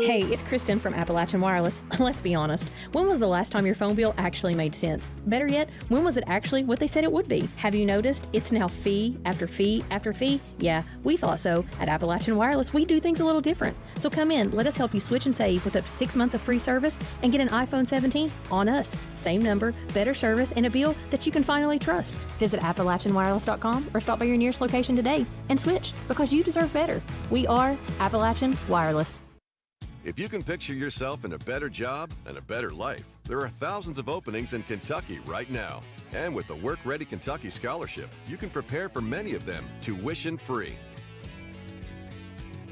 Hey, it's Kristen from Appalachian Wireless. Let's be honest. When was the last time your phone bill actually made sense? Better yet, when was it actually what they said it would be? Have you noticed it's now fee after fee after fee? Yeah, we thought so. At Appalachian Wireless, we do things a little different. So come in, let us help you switch and save with up to 6 months of free service and get an iPhone 17 on us. Same number, better service, and a bill that you can finally trust. Visit AppalachianWireless.com or stop by your nearest location today and switch because you deserve better. We are Appalachian Wireless. If you can picture yourself in a better job and a better life, there are thousands of openings in Kentucky right now. And with the Work Ready Kentucky Scholarship, you can prepare for many of them tuition-free.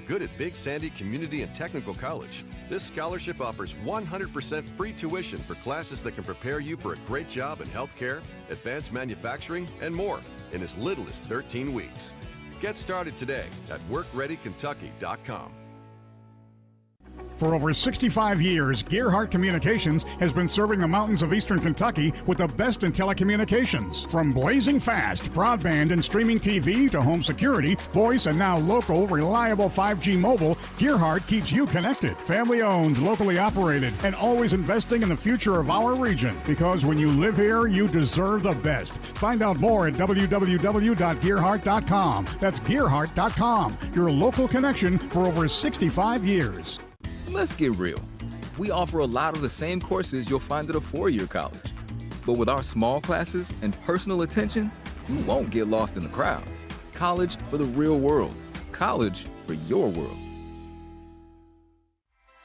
Good at Big Sandy Community and Technical College, this scholarship offers 100% free tuition for classes that can prepare you for a great job in healthcare, advanced manufacturing, and more in as little as 13 weeks. Get started today at WorkReadyKentucky.com. For over 65 years, Gearhart Communications has been serving the mountains of eastern Kentucky with the best in telecommunications. From blazing fast broadband and streaming TV to home security, voice, and now local, reliable 5G mobile, Gearhart keeps you connected. Family owned, locally operated, and always investing in the future of our region. Because when you live here, you deserve the best. Find out more at www.gearhart.com. That's gearhart.com, your local connection for over 65 years. Let's get real. We offer a lot of the same courses you'll find at a four-year college. But with our small classes and personal attention, you won't get lost in the crowd. College for the real world. College for your world.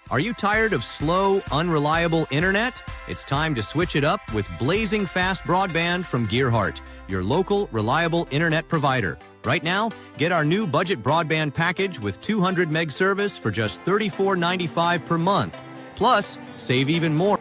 Are you tired of slow, unreliable internet? It's time to switch it up with blazing fast broadband from Gearhart, your local, reliable internet provider. Right now, get our new budget broadband package with 200 meg service for just $34.95 per month. Plus, save even more.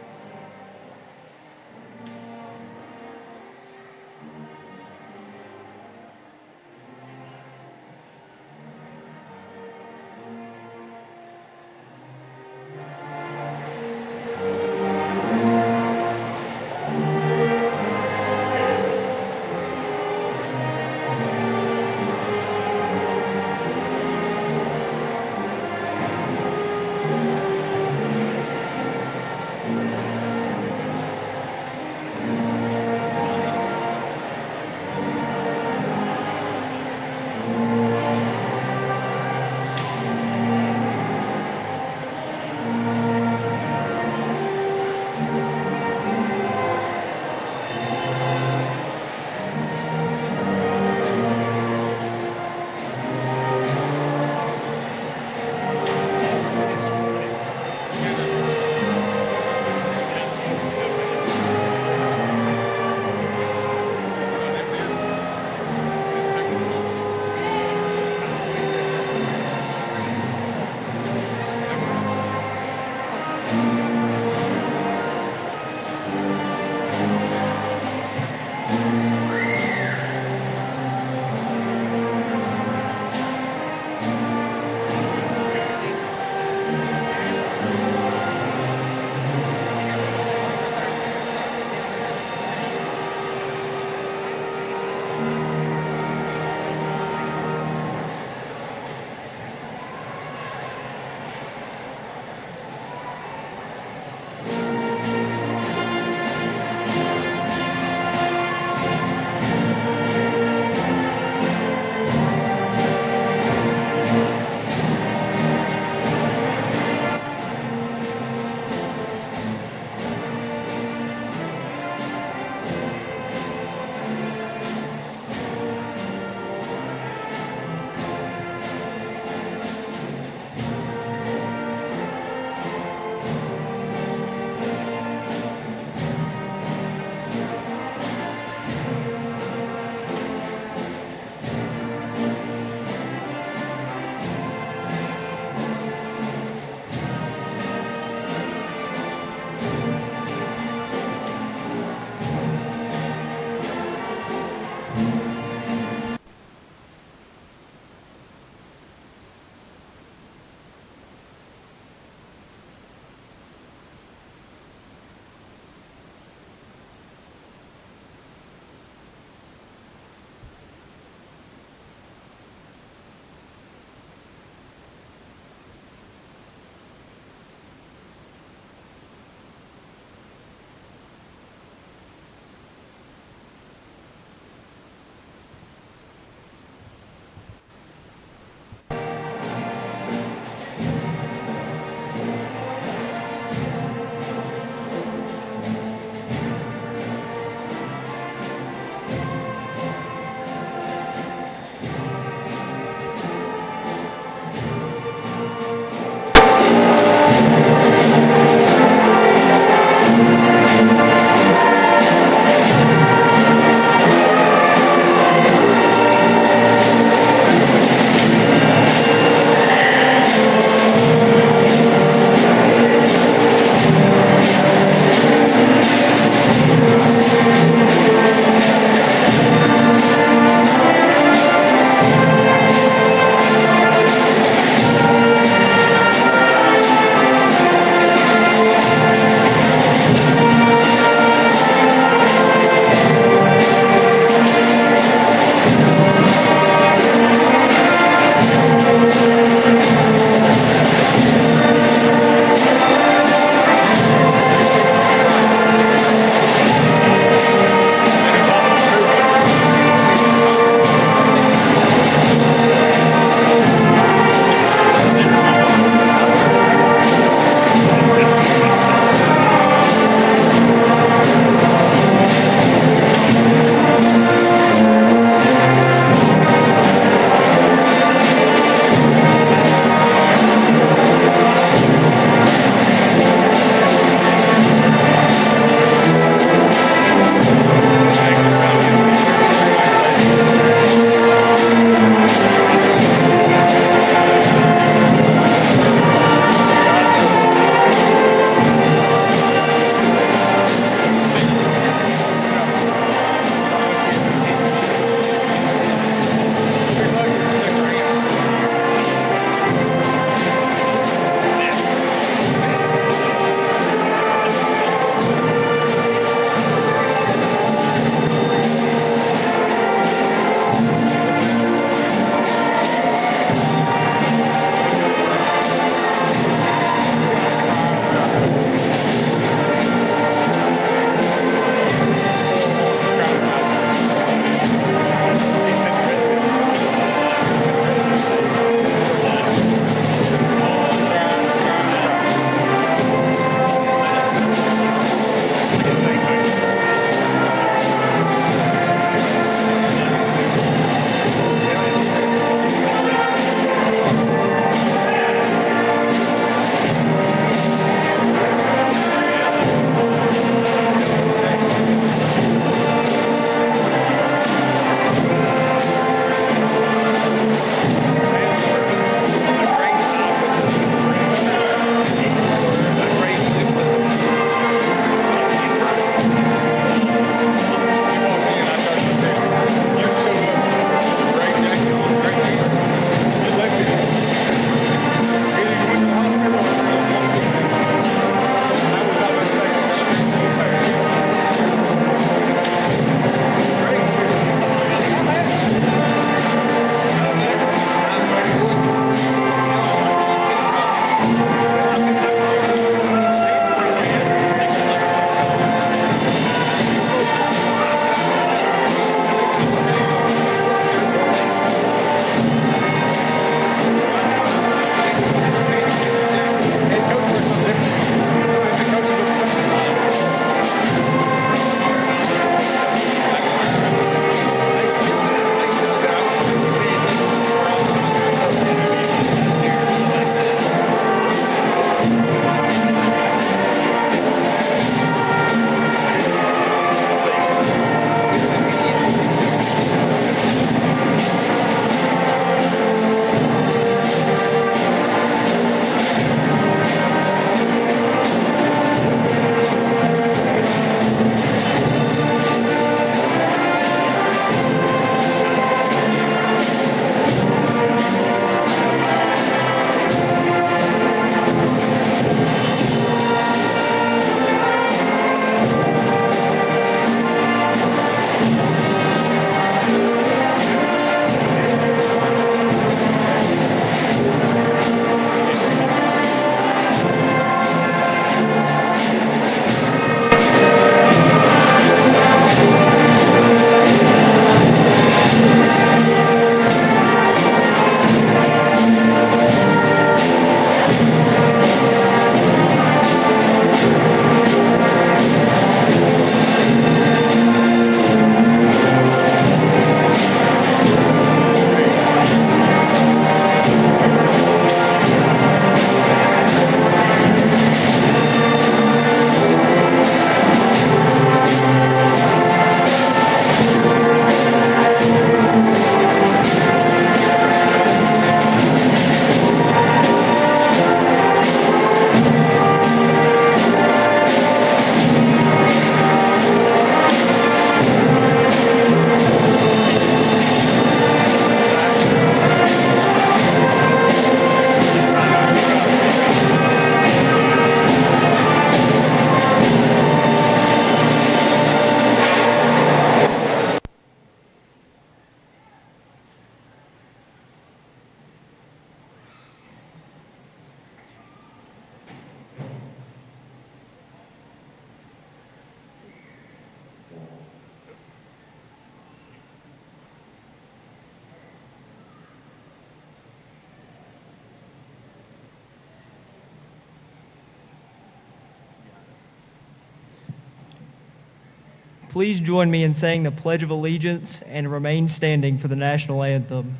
Please join me in saying the Pledge of Allegiance and remain standing for the national anthem.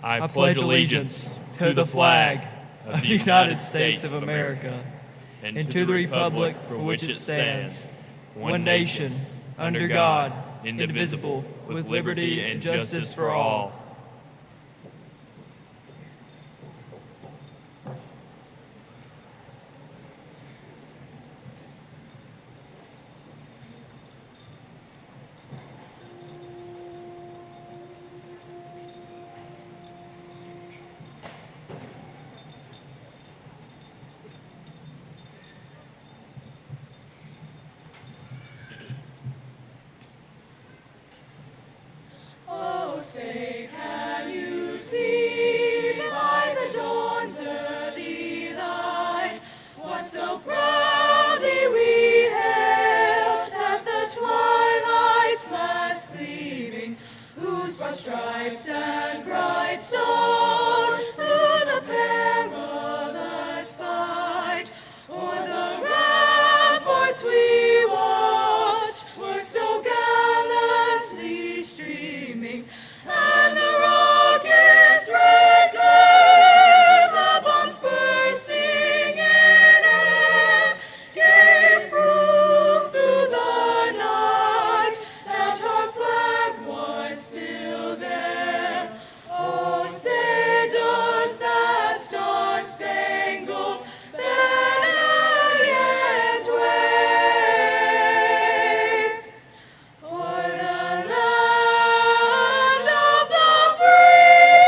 I pledge allegiance to the flag of the United States of America and to the republic for which it stands, one nation, under God, indivisible, with liberty and justice for all. Oh, say, can you see by the dawn's early light what so proudly we hailed at the twilight's last gleaming, whose broad stripes and bright stars through the perilous fight o'er the ramparts we watched were so gallantly streaming, and the rocket's red glare, the bombs bursting in air, gave proof through the night that our flag was still there. Oh, say does that star-spangled banner yet wave o'er the land of the free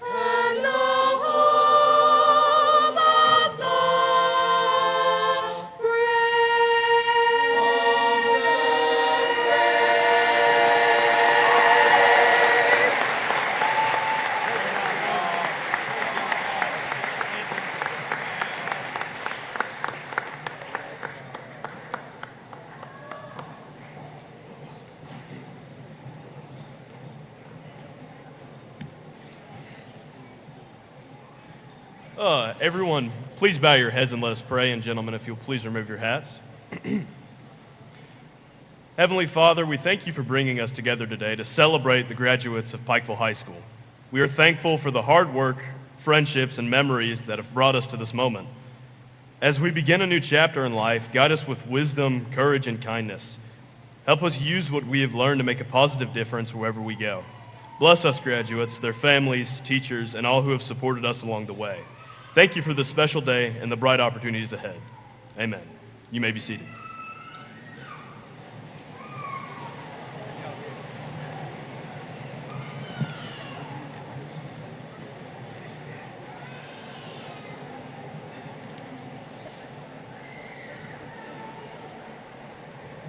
and the home of the Everyone, please bow your heads and let us pray. And gentlemen, if you'll please remove your hats. Heavenly Father, we thank you for bringing us together today to celebrate the graduates of Pikeville High School. We are thankful for the hard work, friendships, and memories that have brought us to this moment. As we begin a new chapter in life, guide us with wisdom, courage, and kindness. Help us use what we have learned to make a positive difference wherever we go. Bless us graduates, their families, teachers, and all who have supported us along the way. Thank you for this special day and the bright opportunities ahead. Amen. You may be seated.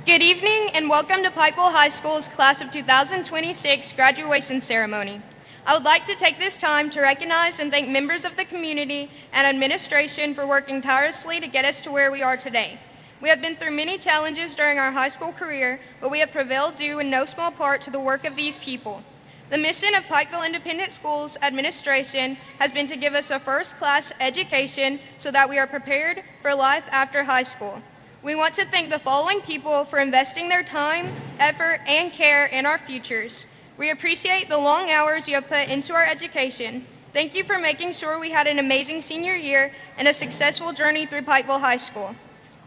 Good evening and welcome to Pikeville High School's Class of 2026 graduation ceremony. I would like to take this time to recognize and thank members of the community and administration for working tirelessly to get us to where we are today. We have been through many challenges during our high school career, but we have prevailed due in no small part to the work of these people. The mission of Pikeville Independent Schools administration has been to give us a first-class education so that we are prepared for life after high school. We want to thank the following people for investing their time, effort, and care in our futures. We appreciate the long hours you have put into our education. Thank you for making sure we had an amazing senior year and a successful journey through Pikeville High School.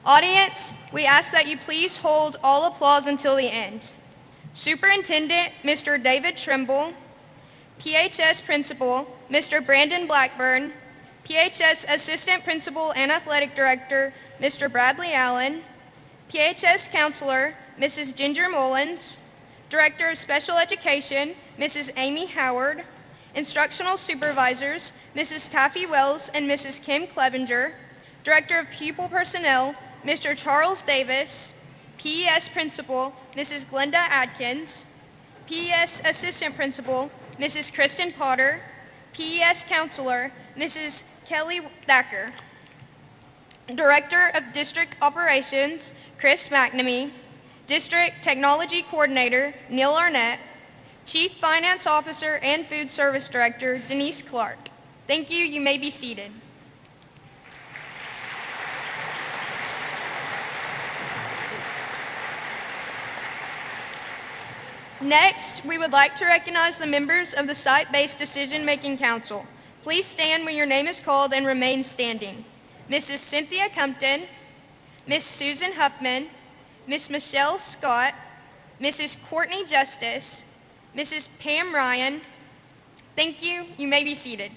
Audience, we ask that you please hold all applause until the end. Superintendent, Mr. David Trimble, PHS Principal, Mr. Brandon Blackburn, PHS Assistant Principal and Athletic Director, Mr. Bradley Allen, PHS Counselor, Mrs. Ginger Mullins, Director of Special Education, Mrs. Amy Howard, Instructional Supervisors, Mrs. Taffy Wells and Mrs. Kim Clevenger, Director of Pupil Personnel, Mr. Charles Davis, PES Principal, Mrs. Glenda Adkins, PES Assistant Principal, Mrs. Kristen Potter, PES Counselor, Mrs. Kelly Thacker, Director of District Operations, Chris McNamee, District Technology Coordinator, Neil Arnett, Chief Finance Officer and Food Service Director, Denise Clark. Thank you. You may be seated. Next, we would like to recognize the members of the Site-Based Decision-Making Council. Please stand when your name is called and remain standing. Mrs. Cynthia Compton, Miss Susan Huffman, Miss Michelle Scott, Mrs. Courtney Justice, Mrs. Pam Ryan. Thank you. You may be seated.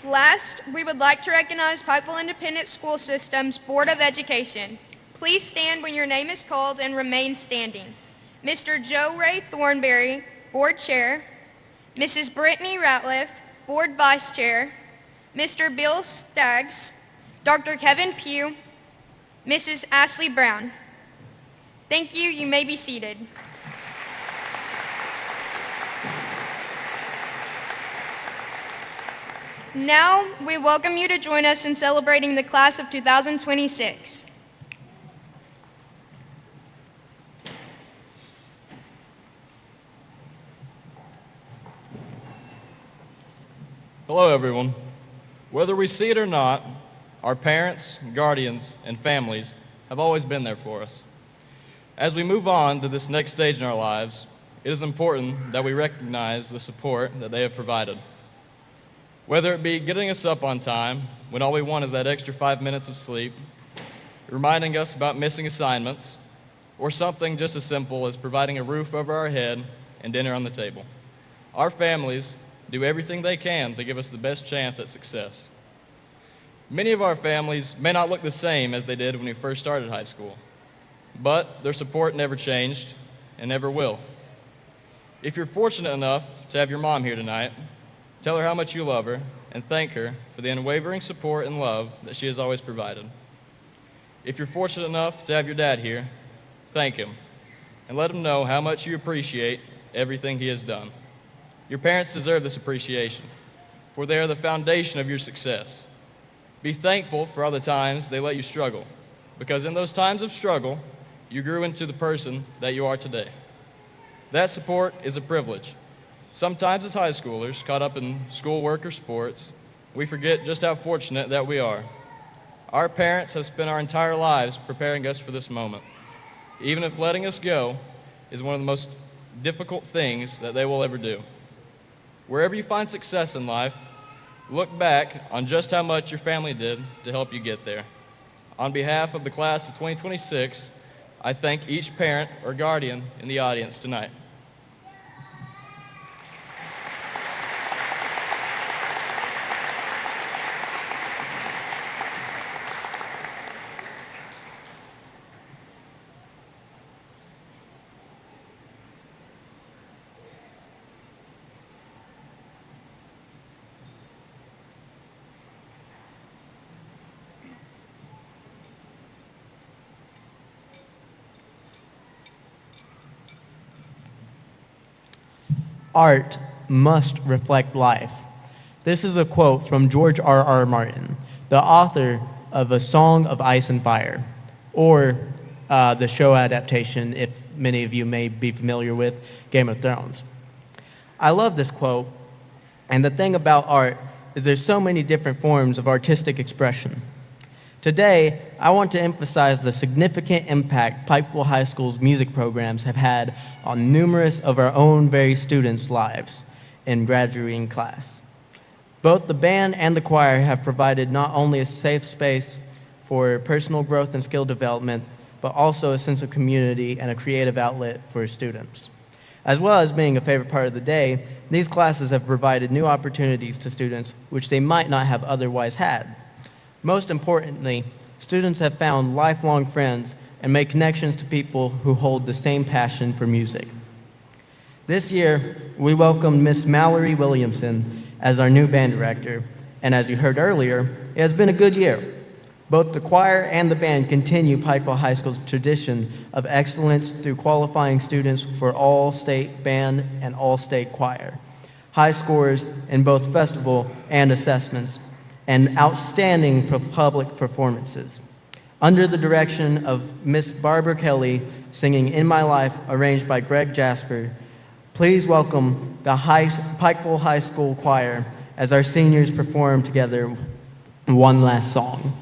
Last, we would like to recognize Pikeville Independent School System's Board of Education. Please stand when your name is called and remain standing. Mr. Joe Ray Thornberry, Board Chair, Mrs. Brittany Ratliff, Board Vice Chair, Mr. Bill Staggs, Dr. Kevin Pugh, Mrs. Ashley Brown. Thank you. You may be seated. Now, we welcome you to join us in celebrating the class of 2026. Hello, everyone. Whether we see it or not, our parents, guardians, and families have always been there for us. As we move on to this next stage in our lives, it is important that we recognize the support that they have provided. Whether it be getting us up on time when all we want is that extra 5 minutes of sleep, reminding us about missing assignments, or something just as simple as providing a roof over our head and dinner on the table. Our families do everything they can to give us the best chance at success. Many of our families may not look the same as they did when we first started high school, but their support never changed and never will. If you're fortunate enough to have your mom here tonight, tell her how much you love her and thank her for the unwavering support and love that she has always provided. If you're fortunate enough to have your dad here, thank him and let him know how much you appreciate everything he has done. Your parents deserve this appreciation, for they are the foundation of your success. Be thankful for all the times they let you struggle, because in those times of struggle, you grew into the person that you are today. That support is a privilege. Sometimes as high schoolers, caught up in schoolwork or sports, we forget just how fortunate that we are. Our parents have spent our entire lives preparing us for this moment, even if letting us go is one of the most difficult things that they will ever do. Wherever you find success in life, look back on just how much your family did to help you get there. On behalf of the class of 2026, I thank each parent or guardian in the audience tonight. Art must reflect life. This is a quote from George R.R. Martin, the author of A Song of Ice and Fire, or the show adaptation, if many of you may be familiar with Game of Thrones. I love this quote, and the thing about art is there's so many different forms of artistic expression. Today, I want to emphasize the significant impact Pikeville High School's music programs have had on numerous of our own very students' lives in graduating class. Both the band and the choir have provided not only a safe space for personal growth and skill development, but also a sense of community and a creative outlet for students. As well as being a favorite part of the day, these classes have provided new opportunities to students which they might not have otherwise had. Most importantly, students have found lifelong friends and made connections to people who hold the same passion for music. This year, we welcomed Miss Mallory Williamson as our new band director, and as you heard earlier, it has been a good year. Both the choir and the band continue Pikeville High School's tradition of excellence through qualifying students for all-state band and all-state choir, high scores in both festival and assessments, and outstanding public performances. Under the direction of Miss Barbara Kelly singing In My Life, arranged by Greg Jasper, please welcome the Pikeville High School Choir as our seniors perform together one last song.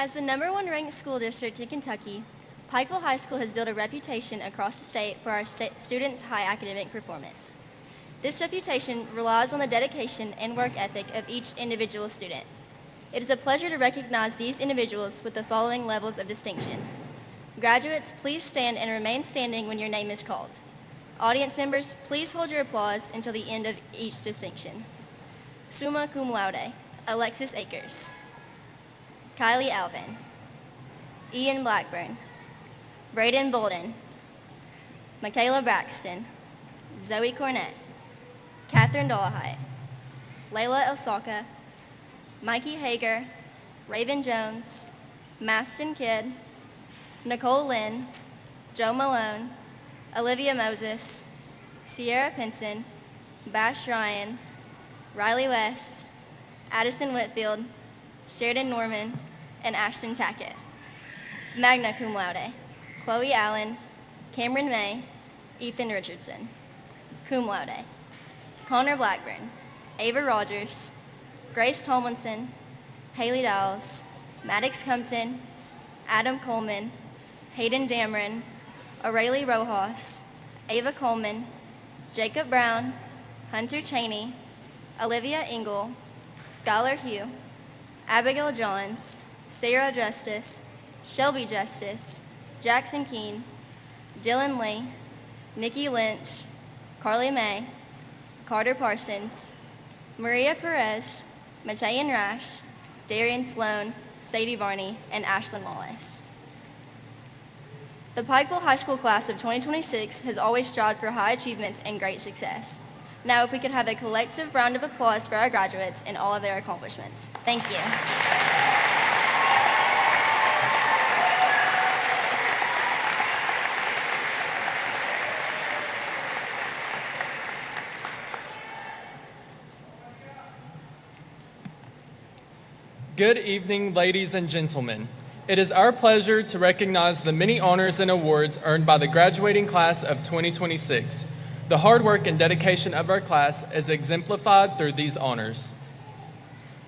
As the #1 ranked school district in Kentucky, Pikeville High School has built a reputation across the state for our students' high academic performance. This reputation relies on the dedication and work ethic of each individual student. It is a pleasure to recognize these individuals with the following levels of distinction. Graduates, please stand and remain standing when your name is called. Audience members, please hold your applause until the end of each distinction. Summa cum laude, Alexis Akers. Kylie Alvin. Ian Blackburn. Braden Bolden. Michaela Braxton. Zoe Cornett. Catherine Dolahite. Layla Osaka. Mikey Hager. Raven Jones. Maston Kidd. Nicole Lynn. Joe Malone. Olivia Moses. Sierra Pinson. Bash Ryan. Riley West. Addison Whitfield. Sheridan Norman, and Ashton Tackett. Magna cum laude, Chloe Allen, Cameron May, Ethan Richardson. Cum laude, Connor Blackburn, Ava Rogers, Grace Tomlinson, Haley Dowles, Maddox Compton, Adam Coleman, Hayden Dameron, O'Reilly Rojas, Ava Coleman, Jacob Brown, Hunter Cheney, Olivia Engel, Skylar Hugh, Abigail Johns, Sarah Justice, Shelby Justice, Jackson Keene, Dylan Lee, Nikki Lynch, Carly May, Carter Parsons, Maria Perez, Matayan Rash, Darian Sloan, Sadie Varney, and Ashlyn Wallace. The Pikeville High School class of 2026 has always strived for high achievements and great success. Now, if we could have a collective round of applause for our graduates and all of their accomplishments. Thank you. Good evening, ladies and gentlemen. It is our pleasure to recognize the many honors and awards earned by the graduating class of 2026. The hard work and dedication of our class is exemplified through these honors.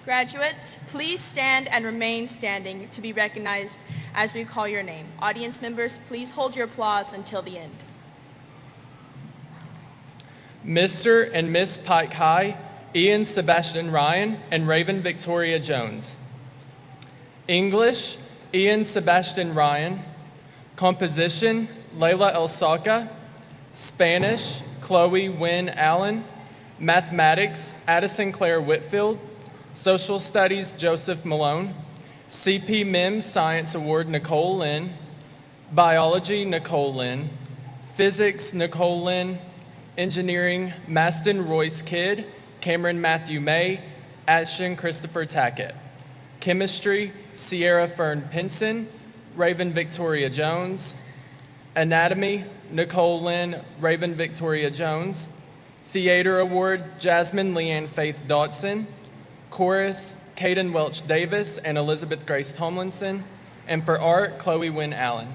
Graduates, please stand and remain standing to be recognized as we call your name. Audience members, please hold your applause until the end. Mr. and Miss Pike High, Ian Sebastian Ryan and Raven Victoria Jones. English, Ian Sebastian Ryan. Composition, Layla Elsaka. Spanish, Chloe Wynn Allen. Mathematics, Addison Claire Whitfield. Social Studies, Joseph Malone. CP Mims Science Award, Nicole Lynn. Biology, Nicole Lynn. Physics, Nicole Lynn. Engineering, Maston Royce Kidd, Cameron Matthew May, Ashton Christopher Tackett. Chemistry, Sierra Fern Pinson, Raven Victoria Jones. Anatomy, Nicole Lynn, Raven Victoria Jones. Theater Award, Jasmine Leanne Faith Dotson. Chorus, Caden Welch Davis and Elizabeth Grace Tomlinson. And for art, Chloe Wynn Allen.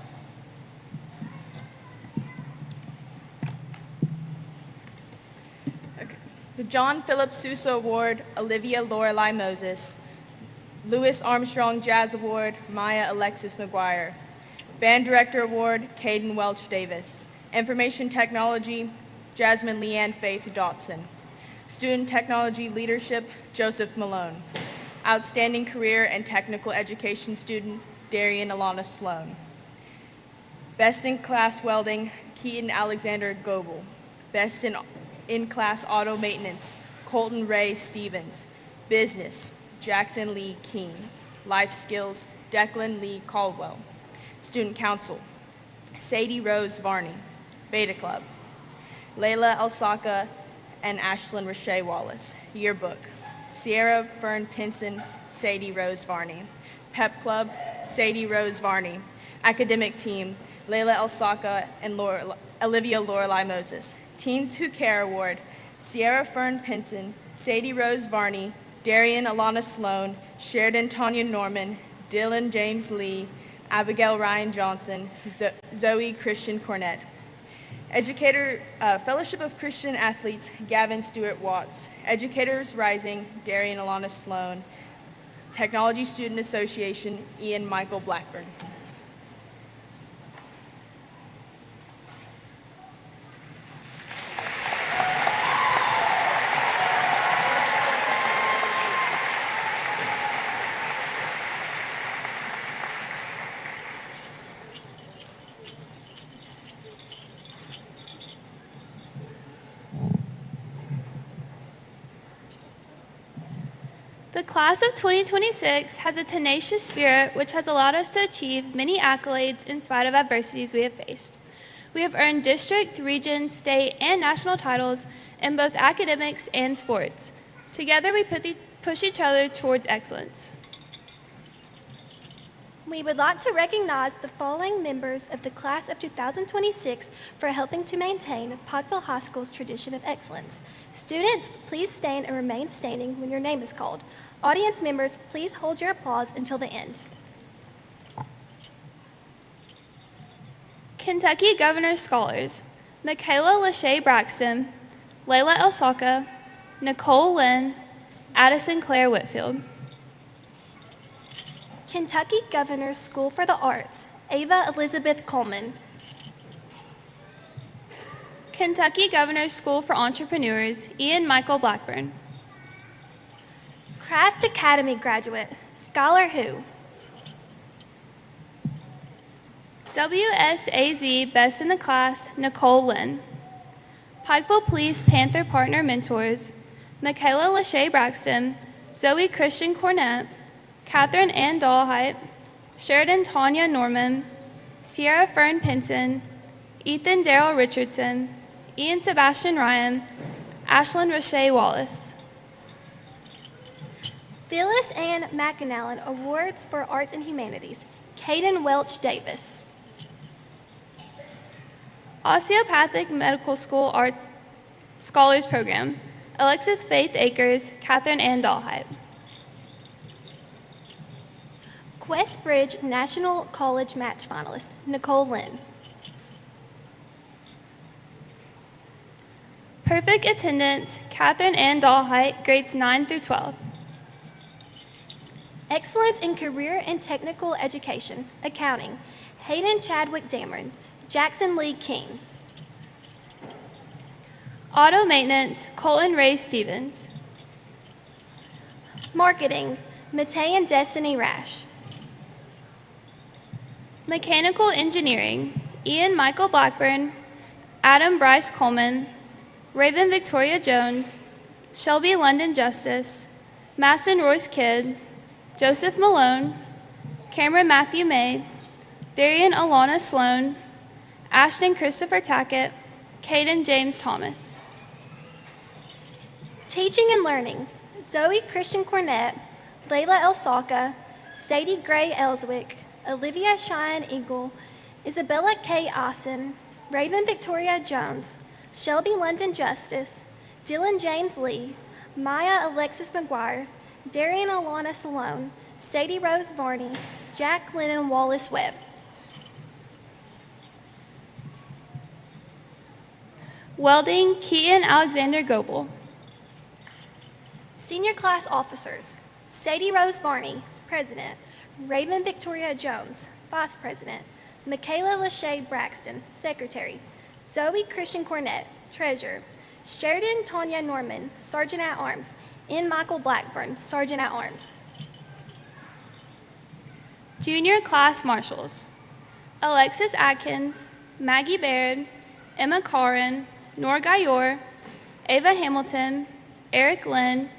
The John Philip Sousa Award, Olivia Lorelei Moses. Louis Armstrong Jazz Award, Maya Alexis McGuire. Band Director Award, Caden Welch Davis. Information Technology, Jasmine Leanne Faith Dotson. Student Technology Leadership, Joseph Malone. Outstanding Career and Technical Education Student, Darian Alana Sloan. Best in Class Welding, Keaton Alexander Goebel. Best in Class Auto Maintenance, Colton Ray Stevens. Business, Jackson Lee Keene. Life Skills, Declan Lee Caldwell. Student Council, Sadie Rose Varney. Beta Club, Layla Elsaka and Ashlyn Rashay Wallace. Yearbook, Sierra Fern Pinson, Sadie Rose Varney. Pep Club, Sadie Rose Varney. Academic Team, Layla Elsaka and Olivia Lorelei Moses. Teens Who Care Award, Sierra Fern Pinson, Sadie Rose Varney, Darian Alana Sloan, Sheridan Tanya Norman, Dylan James Lee, Abigail Ryan Johnson, Zoe Christian Cornett. Educator, Fellowship of Christian Athletes, Gavin Stewart Watts. Educators Rising, Darian Alana Sloan. Technology Student Association, Ian Michael Blackburn. The class of 2026 has a tenacious spirit which has allowed us to achieve many accolades in spite of adversities we have faced. We have earned district, region, state, and national titles in both academics and sports. Together we push each other towards excellence. We would like to recognize the following members of the class of 2026 for helping to maintain Pikeville High School's tradition of excellence. Students, please stand and remain standing when your name is called. Audience members, please hold your applause until the end. Kentucky Governor Scholars: Michaela Lachey Braxton, Layla Elsaka, Nicole Lynn, Addison Claire Whitfield. Kentucky Governor's School for the Arts, Ava Elizabeth Coleman. Kentucky Governor's School for Entrepreneurs, Ian Michael Blackburn. Craft Academy graduate, Skylar Hu. WSAZ Best in the Class, Nicole Lynn. Pikeville Police Panther Partner Mentors, Michaela Lachey Braxton, Zoe Christian Cornett, Catherine Ann Dahlheit, Sheridan Tanya Norman, Sierra Fern Pinson, Ethan Darrell Richardson, Ian Sebastian Ryan, Ashlyn Rashay Wallace. Phyllis Ann McAnallen Awards for Arts and Humanities, Caden Welch Davis. Osteopathic Medical School Arts Scholars Program, Alexis Faith Akers, Catherine Ann Dahlheit. Questbridge National College Match Finalist, Nicole Lynn. Perfect attendance, Catherine Ann Dahlheit, grades 9 through 12. Excellence in Career and Technical Education, Accounting, Hayden Chadwick Dameron, Jackson Lee King. Auto Maintenance, Colton Ray Stevens. Marketing, Matei and Destiny Rash. Mechanical Engineering, Ian Michael Blackburn, Adam Bryce Coleman, Raven Victoria Jones, Shelby London Justice, Maston Royce Kidd, Joseph Malone, Cameron Matthew May, Darian Alana Sloan, Ashton Christopher Tackett, Caden James Thomas. Teaching and Learning, Zoe Christian Cornett, Layla Elsaka, Sadie Gray Ellswick, Olivia Cheyenne Eagle, Isabella K. Austin, Raven Victoria Jones, Shelby London Justice, Dylan James Lee, Maya Alexis McGuire, Darian Alana Salone, Sadie Rose Varney, Jack Lennon Wallace Webb. Welding, Keaton Alexander Goebel. Senior Class Officers, Sadie Rose Varney, President, Raven Victoria Jones, Vice President, Michaela Lachey Braxton, Secretary, Zoe Christian Cornett, Treasurer, Sheridan Tanya Norman, Sergeant at Arms, N. Michael Blackburn, Sergeant at Arms. Junior Class Marshals, Alexis Atkins, Maggie Baird, Emma Caron, Nor Gayor, Ava Hamilton, Eric Lynn,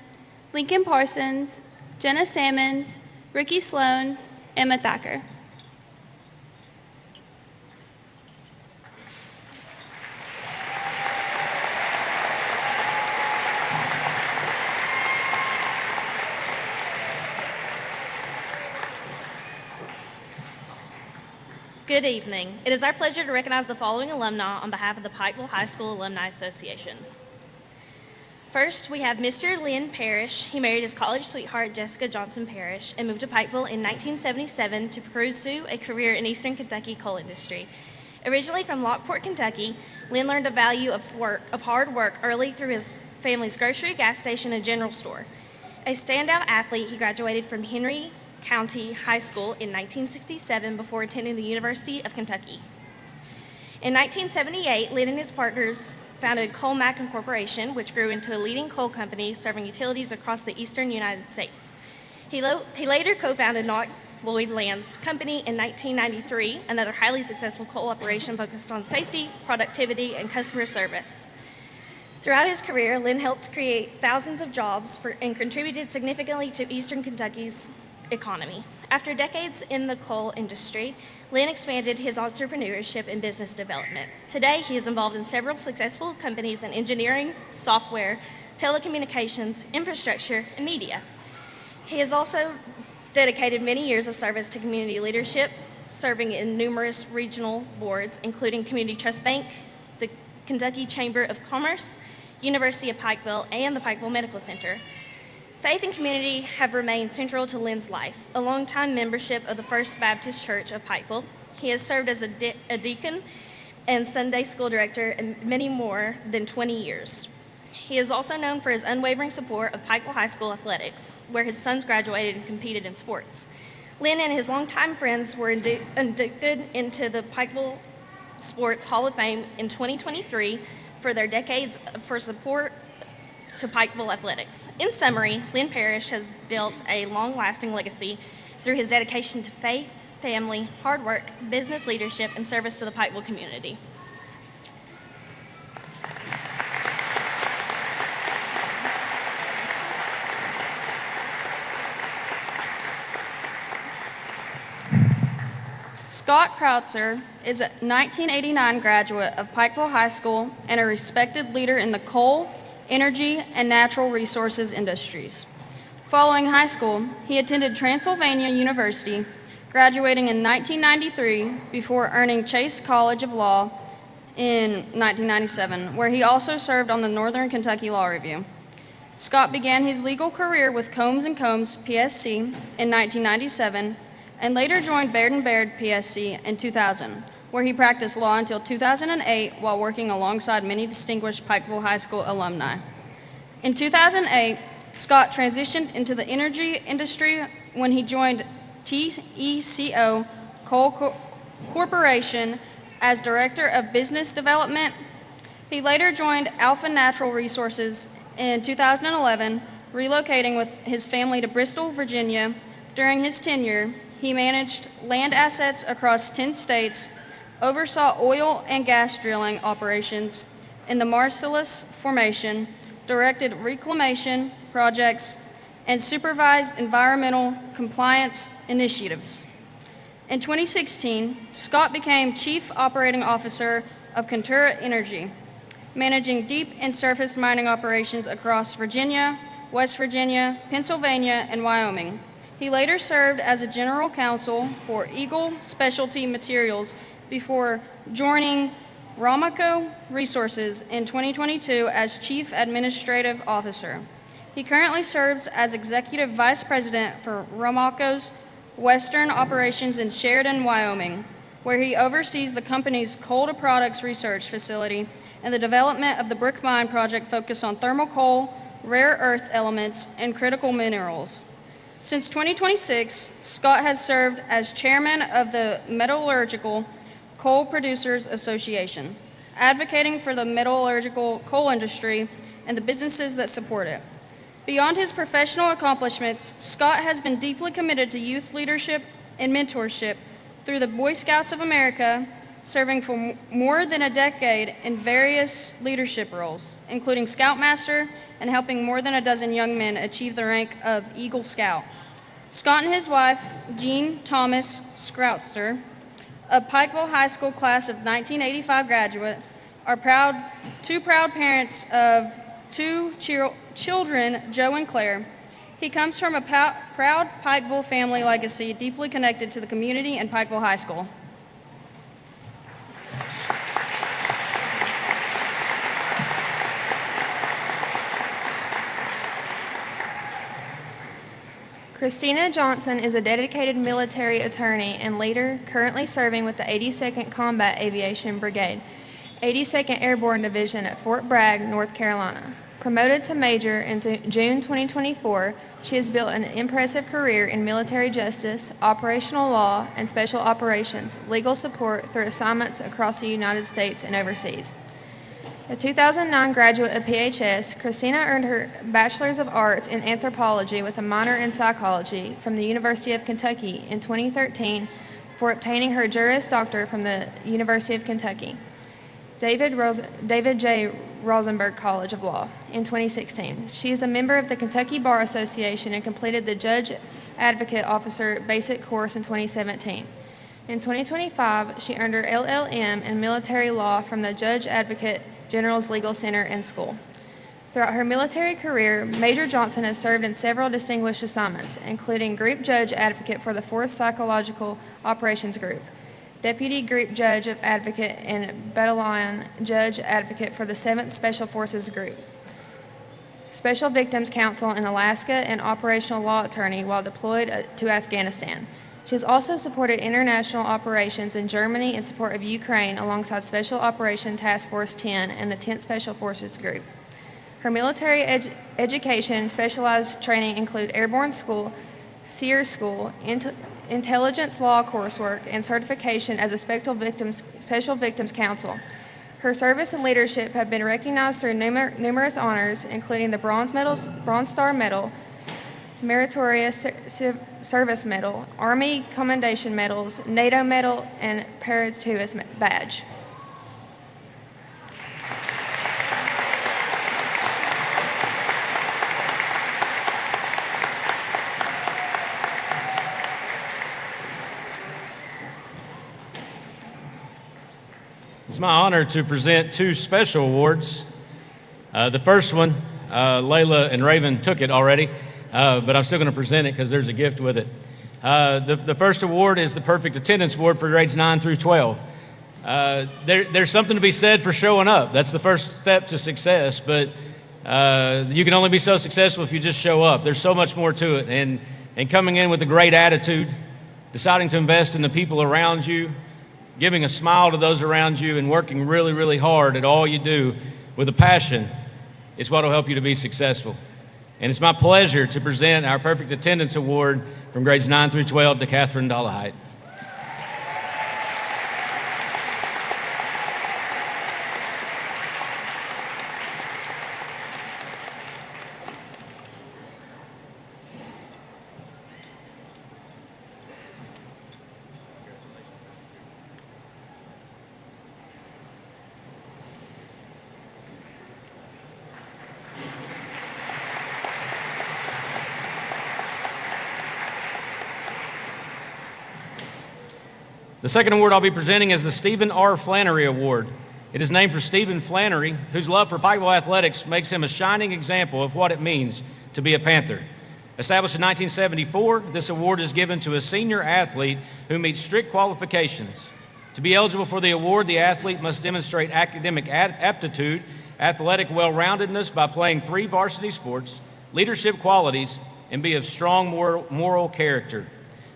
Lincoln Parsons, Jenna Sammons, Ricky Sloan, Emma Thacker. Good evening. It is our pleasure to recognize the following alumni on behalf of the Pikeville High School Alumni Association. First, we have Mr. Lynn Parrish. He married his college sweetheart, Jessica Johnson Parrish, and moved to Pikeville in 1977 to pursue a career in Eastern Kentucky coal industry. Originally from Lockport, Kentucky, Lynn learned the value of hard work early through his family's grocery, gas station, and general store. A standout athlete, he graduated from Henry County High School in 1967 before attending the University of Kentucky. In 1978, Lynn and his partners founded Coal Mac Corporation, which grew into a leading coal company serving utilities across the eastern United States. He later co-founded Knox Lloyd Land's company in 1993, another highly successful coal operation focused on safety, productivity, and customer service. Throughout his career, Lynn helped create thousands of jobs and contributed significantly to eastern Kentucky's economy. After decades in the coal industry, Lynn expanded his entrepreneurship and business development. Today, he is involved in several successful companies in engineering, software, telecommunications, infrastructure, and media. He has also dedicated many years of service to community leadership, serving in numerous regional boards, including Community Trust Bank, the Kentucky Chamber of Commerce, University of Pikeville, and the Pikeville Medical Center. Faith and community have remained central to Lynn's life. A longtime membership of the First Baptist Church of Pikeville, he has served as a deacon and Sunday school director and many more than 20 years. He is also known for his unwavering support of Pikeville High School athletics, where his sons graduated and competed in sports. Lynn and his longtime friends were inducted into the Pikeville Sports Hall of Fame in 2023 for their decades for support to Pikeville athletics. In summary, Lynn Parrish has built a long-lasting legacy through his dedication to faith, family, hard work, business leadership, and service to the Pikeville community. Scott Krautzer is a 1989 graduate of Pikeville High School and a respected leader in the coal, energy, and natural resources industries. Following high school, he attended Transylvania University, graduating in 1993 before earning Chase College of Law in 1997, where he also served on the Northern Kentucky Law Review. Scott began his legal career with Combs & Combs PSC in 1997 and later joined Baird & Baird PSC in 2000, where he practiced law until 2008 while working alongside many distinguished Pikeville High School alumni. In 2008, Scott transitioned into the energy industry when he joined TECO Coal Corporation as Director of Business Development. He later joined Alpha Natural Resources in 2011, relocating with his family to Bristol, Virginia. During his tenure, he managed land assets across 10 states, oversaw oil and gas drilling operations in the Marcellus Formation, directed reclamation projects, and supervised environmental compliance initiatives. In 2016, Scott became Chief Operating Officer of Contura Energy, managing deep and surface mining operations across Virginia, West Virginia, Pennsylvania, and Wyoming. He later served as a general counsel for Eagle Specialty Materials before joining Ramaco Resources in 2022 as Chief Administrative Officer. He currently serves as Executive Vice President for Ramaco's Western Operations in Sheridan, Wyoming, where he oversees the company's coal-to-products research facility and the development of the Brook Mine project focused on thermal coal, rare earth elements, and critical minerals. Since 2026, Scott has served as chairman of the Metallurgical Coal Producers Association, advocating for the metallurgical coal industry and the businesses that support it. Beyond his professional accomplishments, Scott has been deeply committed to youth leadership and mentorship through the Boy Scouts of America, serving for more than a decade in various leadership roles, including Scoutmaster and helping more than a dozen young men achieve the rank of Eagle Scout. Scott and his wife, Jean Thomas Skrautzer, a Pikeville High School class of 1985 graduate, are two proud parents of two children, Joe and Claire. He comes from a proud Pikeville family legacy deeply connected to the community and Pikeville High School. Christina Johnson is a dedicated military attorney and leader currently serving with the 82nd Combat Aviation Brigade, 82nd Airborne Division at Fort Bragg, North Carolina. Promoted to major in June 2024, she has built an impressive career in military justice, operational law, and special operations, legal support through assignments across the United States and overseas. A 2009 graduate of PHS, Christina earned her Bachelor's of Arts in Anthropology with a minor in Psychology from the University of Kentucky in 2013 for obtaining her Juris Doctor from the University of Kentucky. David J. Rosenberg College of Law in 2016. She is a member of the Kentucky Bar Association and completed the Judge Advocate Officer Basic Course in 2017. In 2025, she earned her LLM in Military Law from the Judge Advocate General's Legal Center and School. Throughout her military career, Major Johnson has served in several distinguished assignments, including Group Judge Advocate for the 4th Psychological Operations Group, Deputy Group Judge Advocate and Battalion Judge Advocate for the 7th Special Forces Group, Special Victims Counsel in Alaska, and Operational Law Attorney while deployed to Afghanistan. She has also supported international operations in Germany in support of Ukraine alongside Special Operation Task Force 10 and the 10th Special Forces Group. Her military education and specialized training include Airborne School, SEER School, Intelligence Law coursework, and certification as a Special Victims Counsel. Her service and leadership have been recognized through numerous honors, including the Bronze Star Medal, Meritorious Service Medal, Army Commendation Medals, NATO Medal, and Paratus Badge. It's my honor to present two special awards. The first one, Layla and Raven took it already, but I'm still going to present it because there's a gift with it. The first award is the Perfect Attendance Award for grades 9 through 12. There's something to be said for showing up. That's the first step to success, but you can only be so successful if you just show up. There's so much more to it, and coming in with a great attitude, deciding to invest in the people around you, giving a smile to those around you, and working really, really hard at all you do with a passion is what will help you to be successful. And it's my pleasure to present our Perfect Attendance Award from grades 9 through 12 to Catherine Dollahite. The second award I'll be presenting is the Stephen R. Flannery Award. It is named for Stephen Flannery, whose love for Pikeville athletics makes him a shining example of what it means to be a Panther. Established in 1974, this award is given to a senior athlete who meets strict qualifications. To be eligible for the award, the athlete must demonstrate academic aptitude, athletic well-roundedness by playing 3 varsity sports, leadership qualities, and be of strong moral character.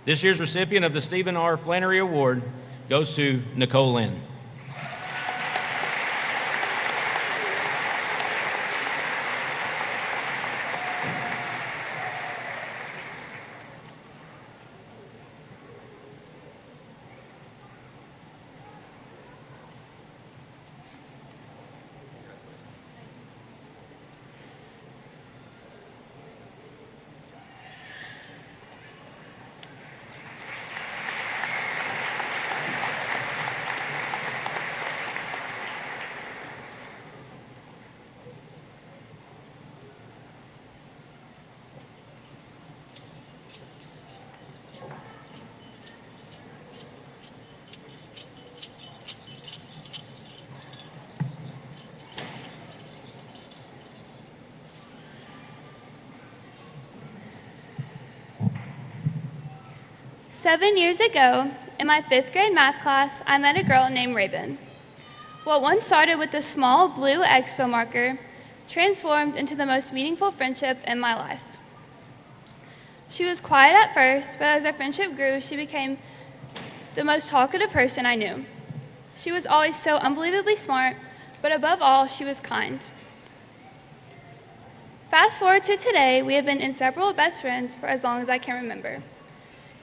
This year's recipient of the Stephen R. Flannery Award goes to Nicole Lynn. Seven years ago, in my 5th grade math class, I met a girl named Raven. What once started with a small blue expo marker transformed into the most meaningful friendship in my life. She was quiet at first, but as our friendship grew, she became the most talkative person I knew. She was always so unbelievably smart, but above all, she was kind. Fast forward to today, we have been inseparable best friends for as long as I can remember.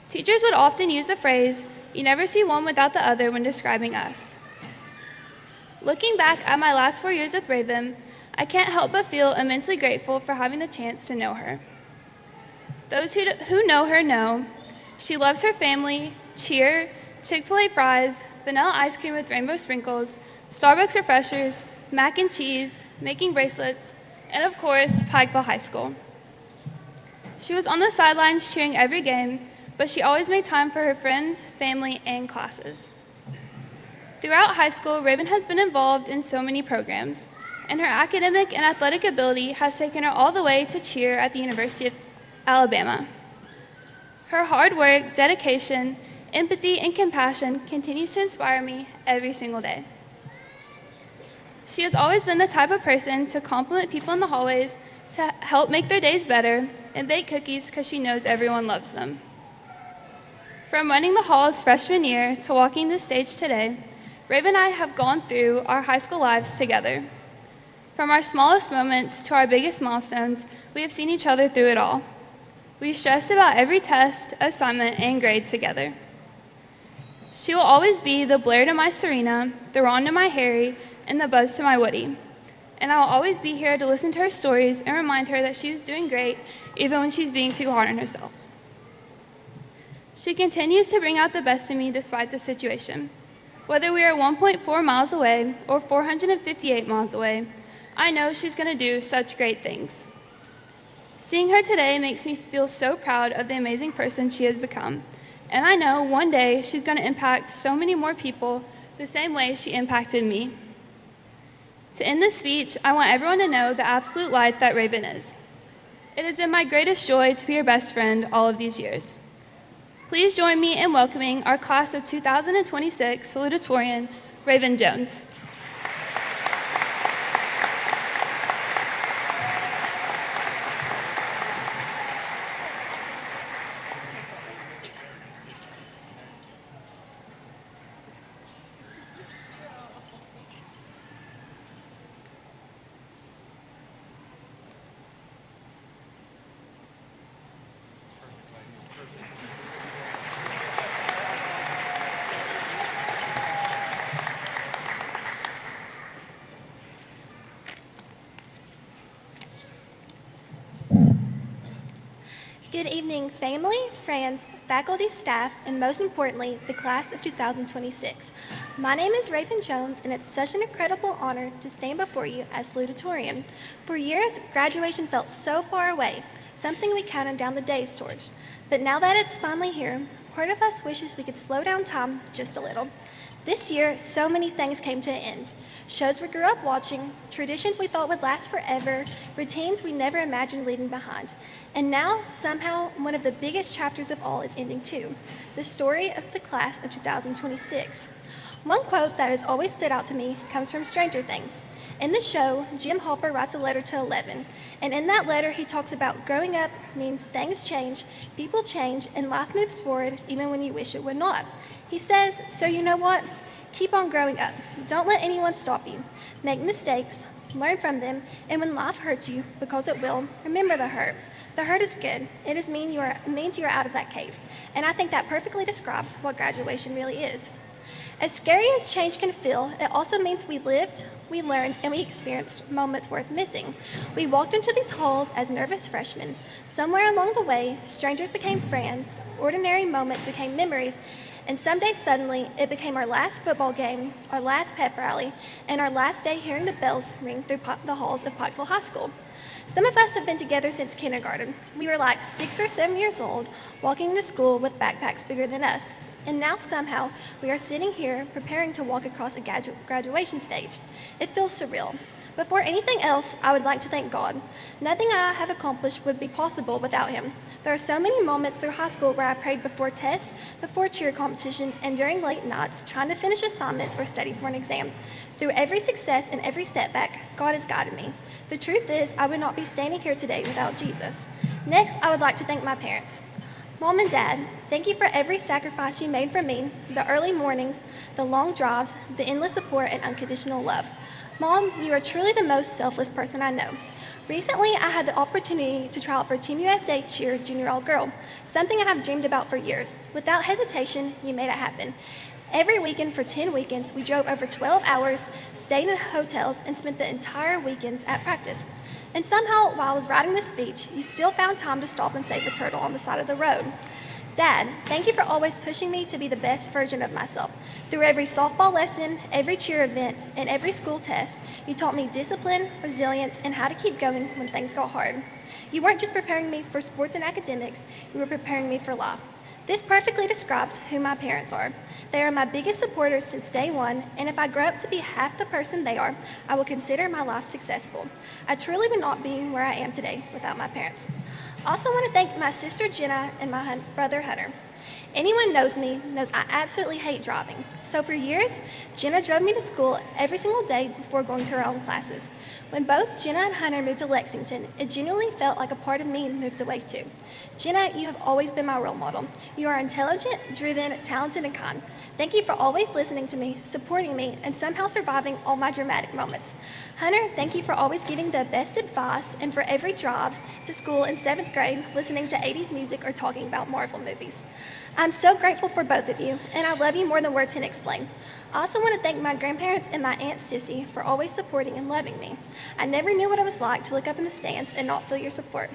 Teachers would often use the phrase, "You never see one without the other," when describing us. Looking back at my last 4 years with Raven, I can't help but feel immensely grateful for having the chance to know her. Those who know her know she loves her family, cheer, Chick-fil-A fries, vanilla ice cream with rainbow sprinkles, Starbucks refreshers, mac and cheese, making bracelets, and of course, Pikeville High School. She was on the sidelines cheering every game, but she always made time for her friends, family, and classes. Throughout high school, Raven has been involved in so many programs, and her academic and athletic ability has taken her all the way to cheer at the University of Alabama. Her hard work, dedication, empathy, and compassion continues to inspire me every single day. She has always been the type of person to compliment people in the hallways, to help make their days better, and bake cookies because she knows everyone loves them. From running the halls freshman year to walking the stage today, Raven and I have gone through our high school lives together. From our smallest moments to our biggest milestones, we have seen each other through it all. We stressed about every test, assignment, and grade together. She will always be the Blair to my Serena, the Ron to my Harry, and the Buzz to my Woody. And I will always be here to listen to her stories and remind her that she is doing great even when she's being too hard on herself. She continues to bring out the best in me despite the situation. Whether we are 1.4 miles away or 458 miles away, I know she's going to do such great things. Seeing her today makes me feel so proud of the amazing person she has become. And I know one day she's going to impact so many more people the same way she impacted me. To end this speech, I want everyone to know the absolute light that Raven is. It has been my greatest joy to be her best friend all of these years. Please join me in welcoming our class of 2026 salutatorian, Raven Jones. Good evening, family, friends, faculty, staff, and most importantly, the class of 2026. My name is Raven Jones, and it's such an incredible honor to stand before you as salutatorian. For years, graduation felt so far away, something we counted down the days towards. But now that it's finally here, part of us wishes we could slow down time just a little. This year, so many things came to an end. Shows we grew up watching, traditions we thought would last forever, routines we never imagined leaving behind. And now, somehow, one of the biggest chapters of all is ending too, the story of the class of 2026. One quote that has always stood out to me comes from Stranger Things. In the show, Jim Hopper writes a letter to Eleven, and in that letter he talks about growing up means things change, people change, and life moves forward even when you wish it would not. He says, so you know what? Keep on growing up. Don't let anyone stop you. Make mistakes, learn from them, and when life hurts you, because it will, remember the hurt. The hurt is good. It means you are out of that cave. And I think that perfectly describes what graduation really is. As scary as change can feel, it also means we lived, we learned, and we experienced moments worth missing. We walked into these halls as nervous freshmen. Somewhere along the way, strangers became friends, ordinary moments became memories, and someday suddenly it became our last football game, our last pep rally, and our last day hearing the bells ring through the halls of Pikeville High School. Some of us have been together since kindergarten. We were like 6 or 7 years old, walking to school with backpacks bigger than us. And now somehow we are sitting here preparing to walk across a graduation stage. It feels surreal. Before anything else, I would like to thank God. Nothing I have accomplished would be possible without Him. There are so many moments through high school where I prayed before tests, before cheer competitions, and during late nights trying to finish assignments or study for an exam. Through every success and every setback, God has guided me. The truth is, I would not be standing here today without Jesus. Next, I would like to thank my parents. Mom and Dad, thank you for every sacrifice you made for me, the early mornings, the long drives, the endless support, and unconditional love. Mom, you are truly the most selfless person I know. Recently, I had the opportunity to try out for Team USA Cheer Junior All-Girl, something I have dreamed about for years. Without hesitation, you made it happen. Every weekend for 10 weekends, we drove over 12 hours, stayed in hotels, and spent the entire weekends at practice. And somehow, while I was writing this speech, you still found time to stop and save a turtle on the side of the road. Dad, thank you for always pushing me to be the best version of myself. Through every softball lesson, every cheer event, and every school test, you taught me discipline, resilience, and how to keep going when things got hard. You weren't just preparing me for sports and academics, you were preparing me for life. This perfectly describes who my parents are. They are my biggest supporters since day one, and if I grow up to be half the person they are, I will consider my life successful. I truly would not be where I am today without my parents. I also want to thank my sister Jenna and my brother Hunter. Anyone knows me knows I absolutely hate driving. So for years, Jenna drove me to school every single day before going to her own classes. When both Jenna and Hunter moved to Lexington, it genuinely felt like a part of me moved away too. Jenna, you have always been my role model. You are intelligent, driven, talented, and kind. Thank you for always listening to me, supporting me, and somehow surviving all my dramatic moments. Hunter, thank you for always giving the best advice and for every drive to school in 7th grade, listening to 80s music or talking about Marvel movies. I'm so grateful for both of you, and I love you more than words can explain. I also want to thank my grandparents and my Aunt Sissy for always supporting and loving me. I never knew what it was like to look up in the stands and not feel your support.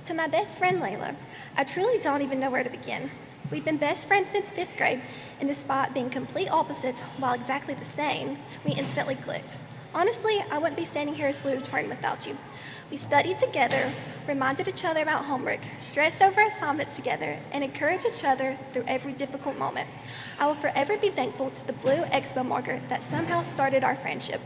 To my best friend, Layla, I truly don't even know where to begin. We've been best friends since 5th grade, and despite being complete opposites while exactly the same, we instantly clicked. Honestly, I wouldn't be standing here as salutatorian without you. We studied together, reminded each other about homework, stressed over assignments together, and encouraged each other through every difficult moment. I will forever be thankful to the blue Expo marker that somehow started our friendship.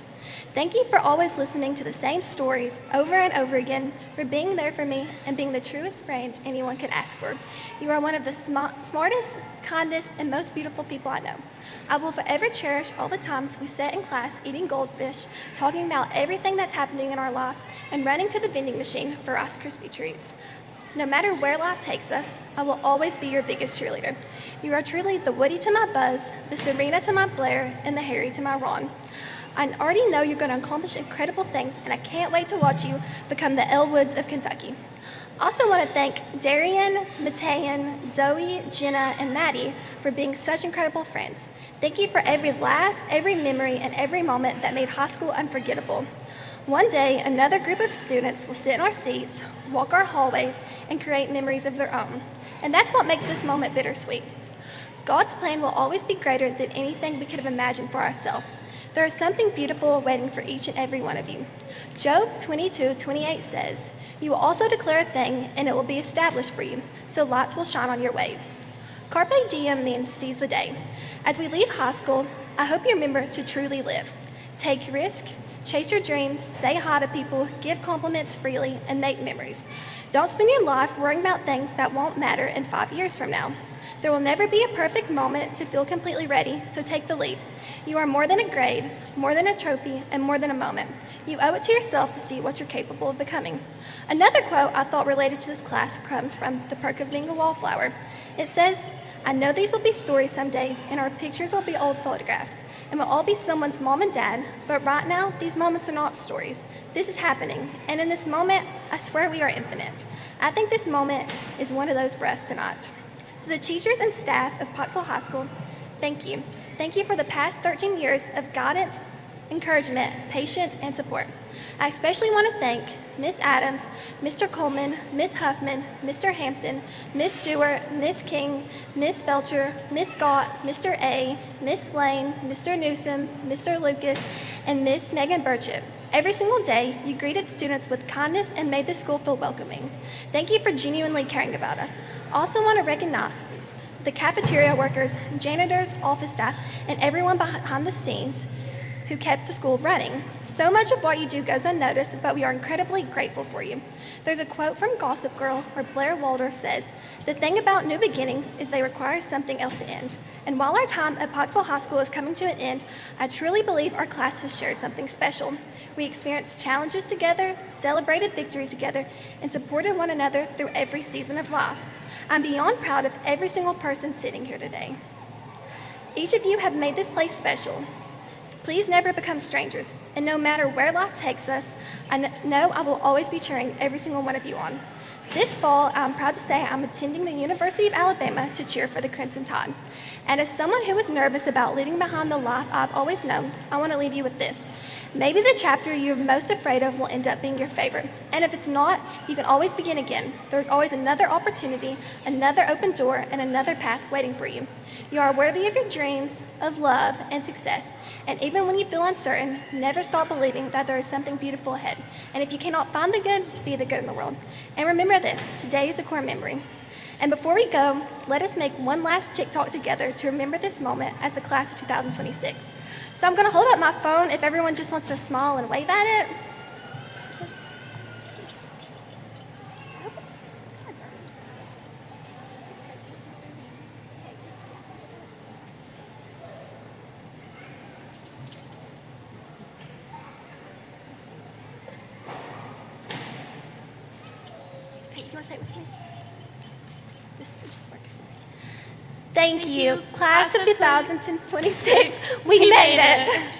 Thank you for always listening to the same stories over and over again, for being there for me, and being the truest friend anyone could ask for. You are one of the smartest, kindest, and most beautiful people I know. I will forever cherish all the times we sat in class eating goldfish, talking about everything that's happening in our lives, and running to the vending machine for Rice Krispie treats. No matter where life takes us, I will always be your biggest cheerleader. You are truly the Woody to my Buzz, the Serena to my Blair, and the Harry to my Ron. I already know you're going to accomplish incredible things, and I can't wait to watch you become the Elwoods of Kentucky. I also want to thank Darian, Matean, Zoe, Jenna, and Maddie for being such incredible friends. Thank you for every laugh, every memory, and every moment that made high school unforgettable. One day, another group of students will sit in our seats, walk our hallways, and create memories of their own. And that's what makes this moment bittersweet. God's plan will always be greater than anything we could have imagined for ourselves. There is something beautiful waiting for each and every one of you. Job 22:28 says, "You will also declare a thing, and it will be established for you, so lights will shine on your ways." Carpe diem means seize the day. As we leave high school, I hope you remember to truly live. Take risk, chase your dreams, say hi to people, give compliments freely, and make memories. Don't spend your life worrying about things that won't matter in 5 years from now. There will never be a perfect moment to feel completely ready, so take the leap. You are more than a grade, more than a trophy, and more than a moment. You owe it to yourself to see what you're capable of becoming. Another quote I thought related to this class comes from The Perk of Being a Wallflower. It says, "I know these will be stories some days, and our pictures will be old photographs, and will all be someone's mom and dad, but right now, these moments are not stories. This is happening, and in this moment, I swear we are infinite." I think this moment is one of those for us tonight. To the teachers and staff of Pikeville High School, thank you. Thank you for the past 13 years of guidance, encouragement, patience, and support. I especially want to thank Miss Adams, Mr. Coleman, Miss Huffman, Mr. Hampton, Miss Stewart, Miss King, Miss Belcher, Miss Scott, Mr. A, Miss Lane, Mr. Newsom, Mr. Lucas, and Miss Megan Burchett. Every single day, you greeted students with kindness and made the school feel welcoming. Thank you for genuinely caring about us. I also want to recognize the cafeteria workers, janitors, office staff, and everyone behind the scenes who kept the school running. So much of what you do goes unnoticed, but we are incredibly grateful for you. There's a quote from Gossip Girl where Blair Waldorf says, "The thing about new beginnings is they require something else to end." And while our time at Pikeville High School is coming to an end, I truly believe our class has shared something special. We experienced challenges together, celebrated victories together, and supported one another through every season of life. I'm beyond proud of every single person sitting here today. Each of you have made this place special. Please never become strangers, and no matter where life takes us, know I will always be cheering every single one of you on. This fall, I'm proud to say I'm attending the University of Alabama to cheer for the Crimson Tide. And as someone who is nervous about leaving behind the life I've always known, I want to leave you with this. Maybe the chapter you're most afraid of will end up being your favorite. And if it's not, you can always begin again. There's always another opportunity, another open door, and another path waiting for you. You are worthy of your dreams, of love, and success. And even when you feel uncertain, never stop believing that there is something beautiful ahead. And if you cannot find the good, be the good in the world. And remember this, today is a core memory. And before we go, let us make one last TikTok together to remember this moment as the class of 2026. So I'm gonna hold up my phone if everyone just wants to smile and wave at it. Hey, you wanna say it with me? This work. Thank you, class of 2026, we made it.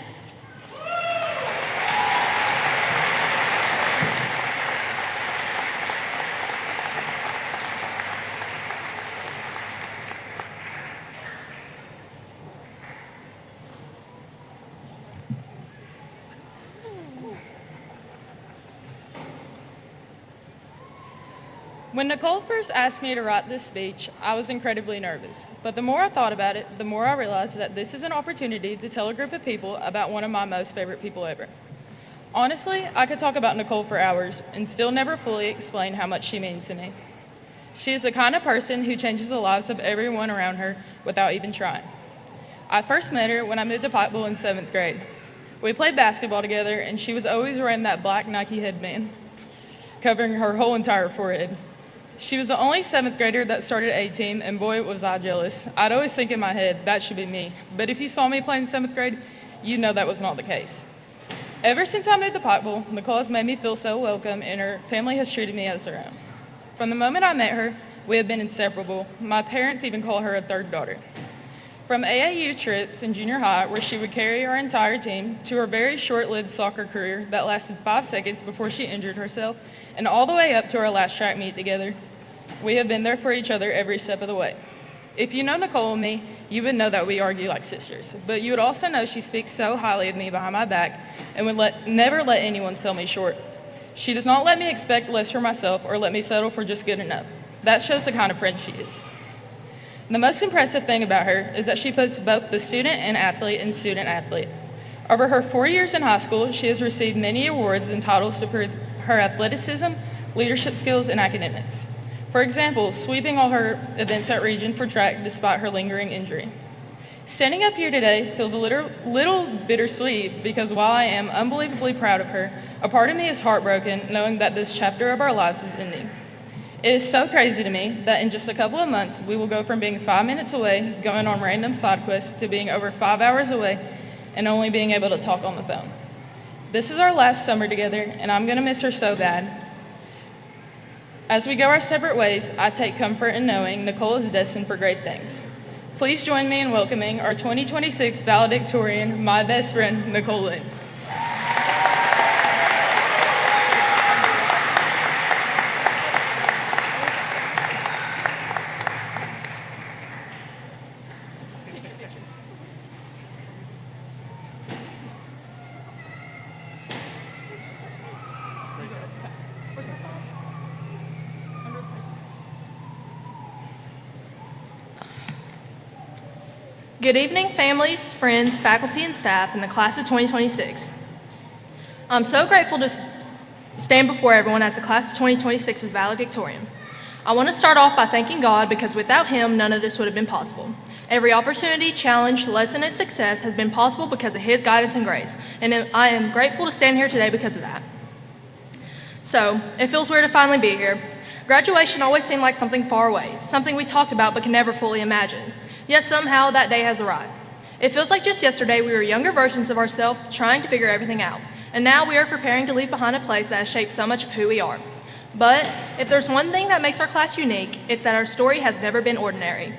When Nicole first asked me to write this speech, I was incredibly nervous. But the more I thought about it, the more I realized that this is an opportunity to tell a group of people about one of my most favorite people ever. Honestly, I could talk about Nicole for hours and still never fully explain how much she means to me. She is the kind of person who changes the lives of everyone around her without even trying. I first met her when I moved to Pikeville in 7th grade. We played basketball together, and she was always wearing that black Nike headband, covering her whole entire forehead. She was the only 7th grader that started A-team, and boy, was I jealous. I'd always think in my head, that should be me. But if you saw me playing 7th grade, you'd know that was not the case. Ever since I moved to Pikeville, Nicole has made me feel so welcome, and her family has treated me as their own. From the moment I met her, we have been inseparable. My parents even call her a third daughter. From AAU trips in junior high, where she would carry our entire team, to her very short-lived soccer career that lasted 5 seconds before she injured herself, and all the way up to our last track meet together, we have been there for each other every step of the way. If you know Nicole and me, you would know that we argue like sisters, but you would also know she speaks so highly of me behind my back and would never let anyone sell me short. She does not let me expect less for myself or let me settle for just good enough. That shows the kind of friend she is. The most impressive thing about her is that she puts both the student and athlete in student-athlete. Over her 4 years in high school, she has received many awards and titles to prove her athleticism, leadership skills, and academics. For example, sweeping all her events at region for track despite her lingering injury. Standing up here today feels a little bittersweet because while I am unbelievably proud of her, a part of me is heartbroken knowing that this chapter of our lives is ending. It is so crazy to me that in just a couple of months, we will go from being 5 minutes away, going on random side quests, to being over 5 hours away and only being able to talk on the phone. This is our last summer together, and I'm gonna miss her so bad. As we go our separate ways, I take comfort in knowing Nicole is destined for great things. Please join me in welcoming our 2026 valedictorian, my best friend, Nicole Lynn. Good evening, families, friends, faculty, and staff in the class of 2026. I'm so grateful to stand before everyone as the class of 2026's valedictorian. I want to start off by thanking God because without Him, none of this would have been possible. Every opportunity, challenge, lesson, and success has been possible because of His guidance and grace, and I am grateful to stand here today because of that. So, it feels weird to finally be here. Graduation always seemed like something far away, something we talked about but could never fully imagine. Yet somehow that day has arrived. It feels like just yesterday we were younger versions of ourselves trying to figure everything out. And now we are preparing to leave behind a place that has shaped so much of who we are. But if there's one thing that makes our class unique, it's that our story has never been ordinary.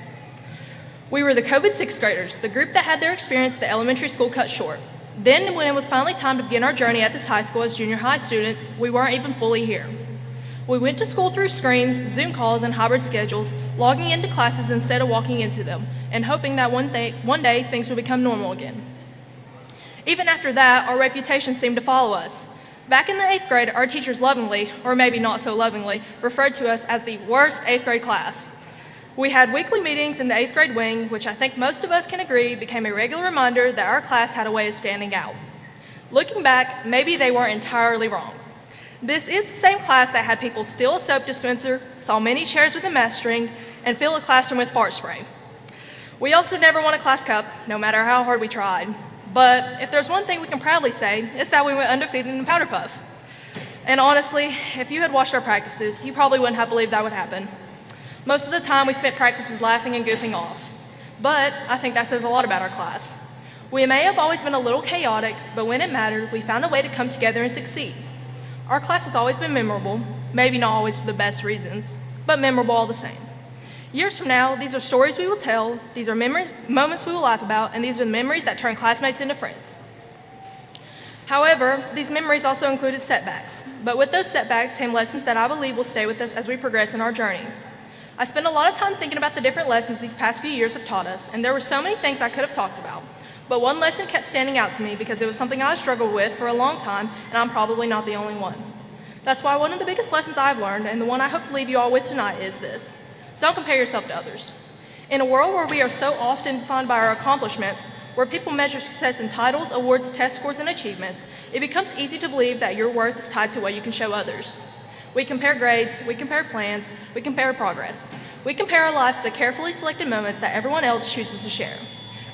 We were the COVID 6th graders, the group that had their experience at the elementary school cut short. Then, when it was finally time to begin our journey at this high school as junior high students, we weren't even fully here. We went to school through screens, Zoom calls, and hybrid schedules, logging into classes instead of walking into them, and hoping that one day things would become normal again. Even after that, our reputation seemed to follow us. Back in the 8th grade, our teachers lovingly, or maybe not so lovingly, referred to us as the worst 8th grade class. We had weekly meetings in the 8th grade wing, which I think most of us can agree became a regular reminder that our class had a way of standing out. Looking back, maybe they weren't entirely wrong. This is the same class that had people steal a soap dispenser, saw many chairs with a mess string, and fill a classroom with fart spray. We also never won a class cup, no matter how hard we tried. But if there's one thing we can proudly say, it's that we went undefeated in Powder Puff. And honestly, if you had watched our practices, you probably wouldn't have believed that would happen. Most of the time, we spent practices laughing and goofing off. But I think that says a lot about our class. We may have always been a little chaotic, but when it mattered, we found a way to come together and succeed. Our class has always been memorable, maybe not always for the best reasons, but memorable all the same. Years from now, these are stories we will tell, these are moments we will laugh about, and these are the memories that turn classmates into friends. However, these memories also included setbacks, but with those setbacks came lessons that I believe will stay with us as we progress in our journey. I spent a lot of time thinking about the different lessons these past few years have taught us, and there were so many things I could have talked about. But one lesson kept standing out to me because it was something I struggled with for a long time, and I'm probably not the only one. That's why one of the biggest lessons I've learned, and the one I hope to leave you all with tonight, is this: don't compare yourself to others. In a world where we are so often defined by our accomplishments, where people measure success in titles, awards, test scores, and achievements, it becomes easy to believe that your worth is tied to what you can show others. We compare grades, we compare plans, we compare progress. We compare our lives to the carefully selected moments that everyone else chooses to share.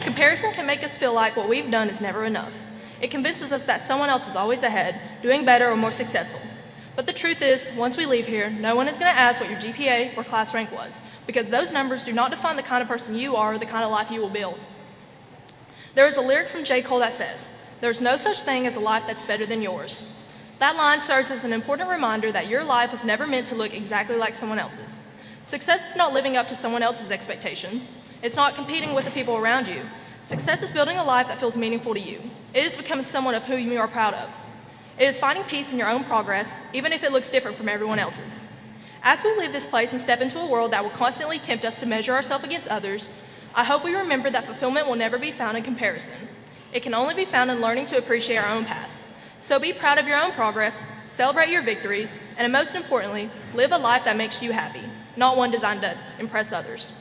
Comparison can make us feel like what we've done is never enough. It convinces us that someone else is always ahead, doing better or more successful. But the truth is, once we leave here, no one is going to ask what your GPA or class rank was, because those numbers do not define the kind of person you are or the kind of life you will build. There is a lyric from J. Cole that says, "There's no such thing as a life that's better than yours." That line serves as an important reminder that your life was never meant to look exactly like someone else's. Success is not living up to someone else's expectations. It's not competing with the people around you. Success is building a life that feels meaningful to you. It is becoming someone of whom you are proud of. It is finding peace in your own progress, even if it looks different from everyone else's. As we leave this place and step into a world that will constantly tempt us to measure ourselves against others, I hope we remember that fulfillment will never be found in comparison. It can only be found in learning to appreciate our own path. So be proud of your own progress, celebrate your victories, and most importantly, live a life that makes you happy, not one designed to impress others.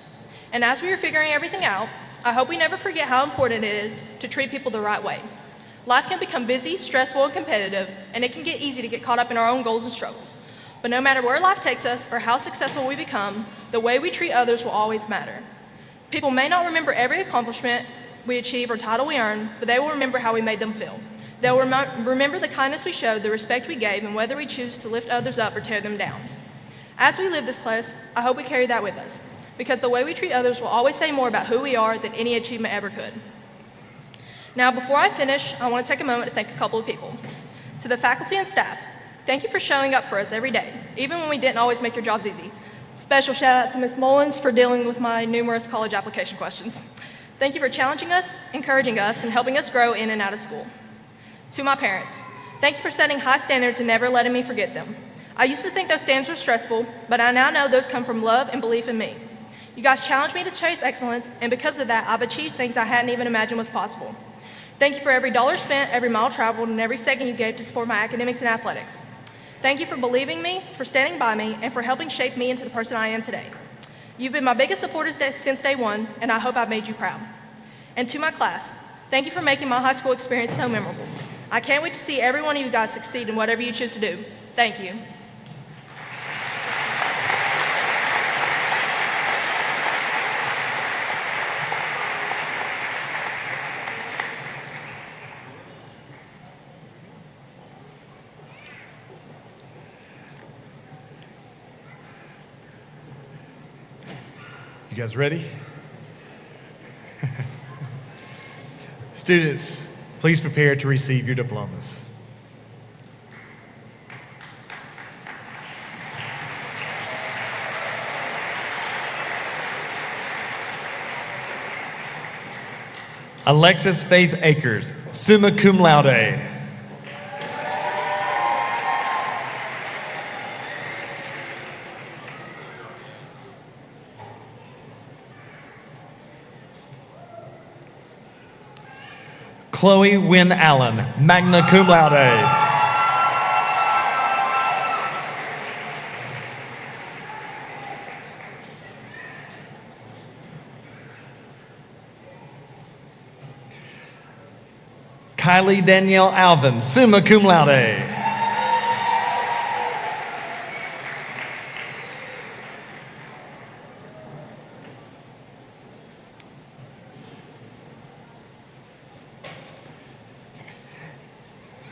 And as we are figuring everything out, I hope we never forget how important it is to treat people the right way. Life can become busy, stressful, and competitive, and it can get easy to get caught up in our own goals and struggles. But no matter where life takes us or how successful we become, the way we treat others will always matter. People may not remember every accomplishment we achieve or title we earn, but they will remember how we made them feel. They'll remember the kindness we showed, the respect we gave, and whether we choose to lift others up or tear them down. As we live this place, I hope we carry that with us, because the way we treat others will always say more about who we are than any achievement ever could. Now, before I finish, I want to take a moment to thank a couple of people. To the faculty and staff, thank you for showing up for us every day, even when we didn't always make your jobs easy. Special shout out to Ms. Mullins for dealing with my numerous college application questions. Thank you for challenging us, encouraging us, and helping us grow in and out of school. To my parents, thank you for setting high standards and never letting me forget them. I used to think those standards were stressful, but I now know those come from love and belief in me. You guys challenged me to chase excellence, and because of that, I've achieved things I hadn't even imagined was possible. Thank you for every dollar spent, every mile traveled, and every second you gave to support my academics and athletics. Thank you for believing me, for standing by me, and for helping shape me into the person I am today. You've been my biggest supporters since day one, and I hope I've made you proud. And to my class, thank you for making my high school experience so memorable. I can't wait to see every one of you guys succeed in whatever you choose to do. Thank you. You guys ready? Students, please prepare to receive your diplomas. Alexis Faith Akers, summa cum laude. Chloe Wynn Allen, magna cum laude. Kylie Danielle Alvin, summa cum laude.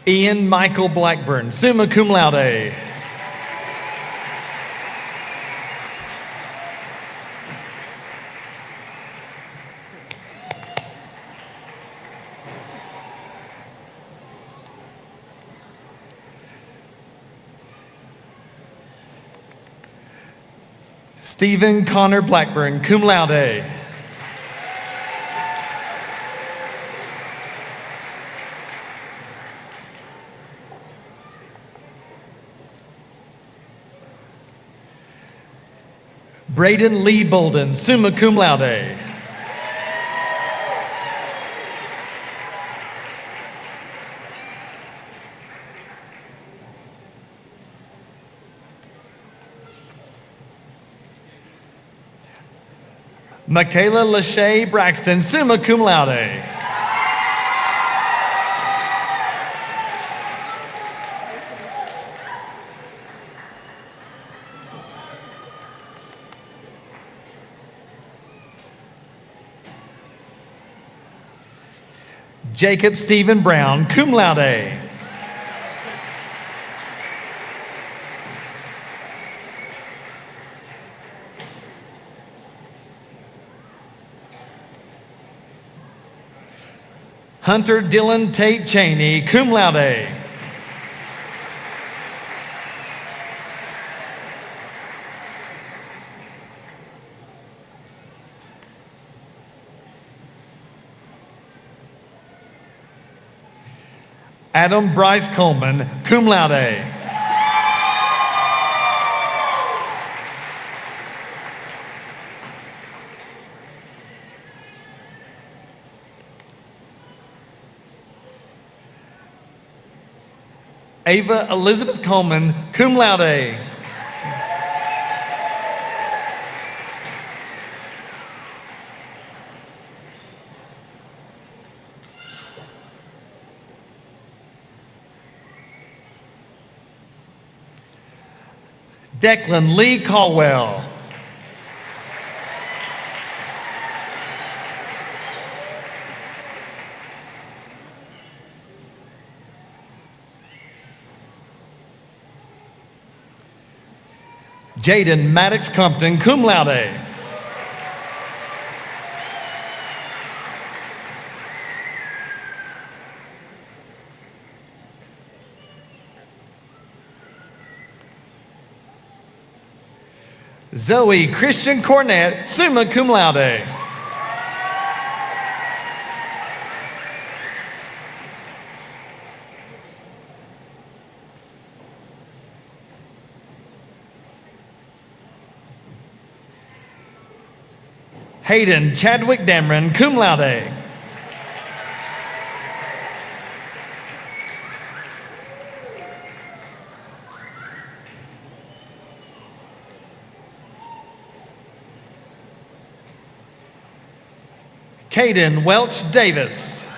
Ian Michael Blackburn, summa cum laude. Stephen Connor Blackburn, cum laude. Braden Lee Bolden, summa cum laude. Michaela Lachey Braxton, summa cum laude. Jacob Stephen Brown, cum laude. Hunter Dylan Tate Cheney, cum laude. Adam Bryce Coleman, cum laude. Ava Elizabeth Coleman, cum laude. Declan Lee Caldwell. Jaden Maddox Compton, cum laude. Zoe Christian Cornett, summa cum laude. Hayden Chadwick Dameron, cum laude. Caden Welch Davis.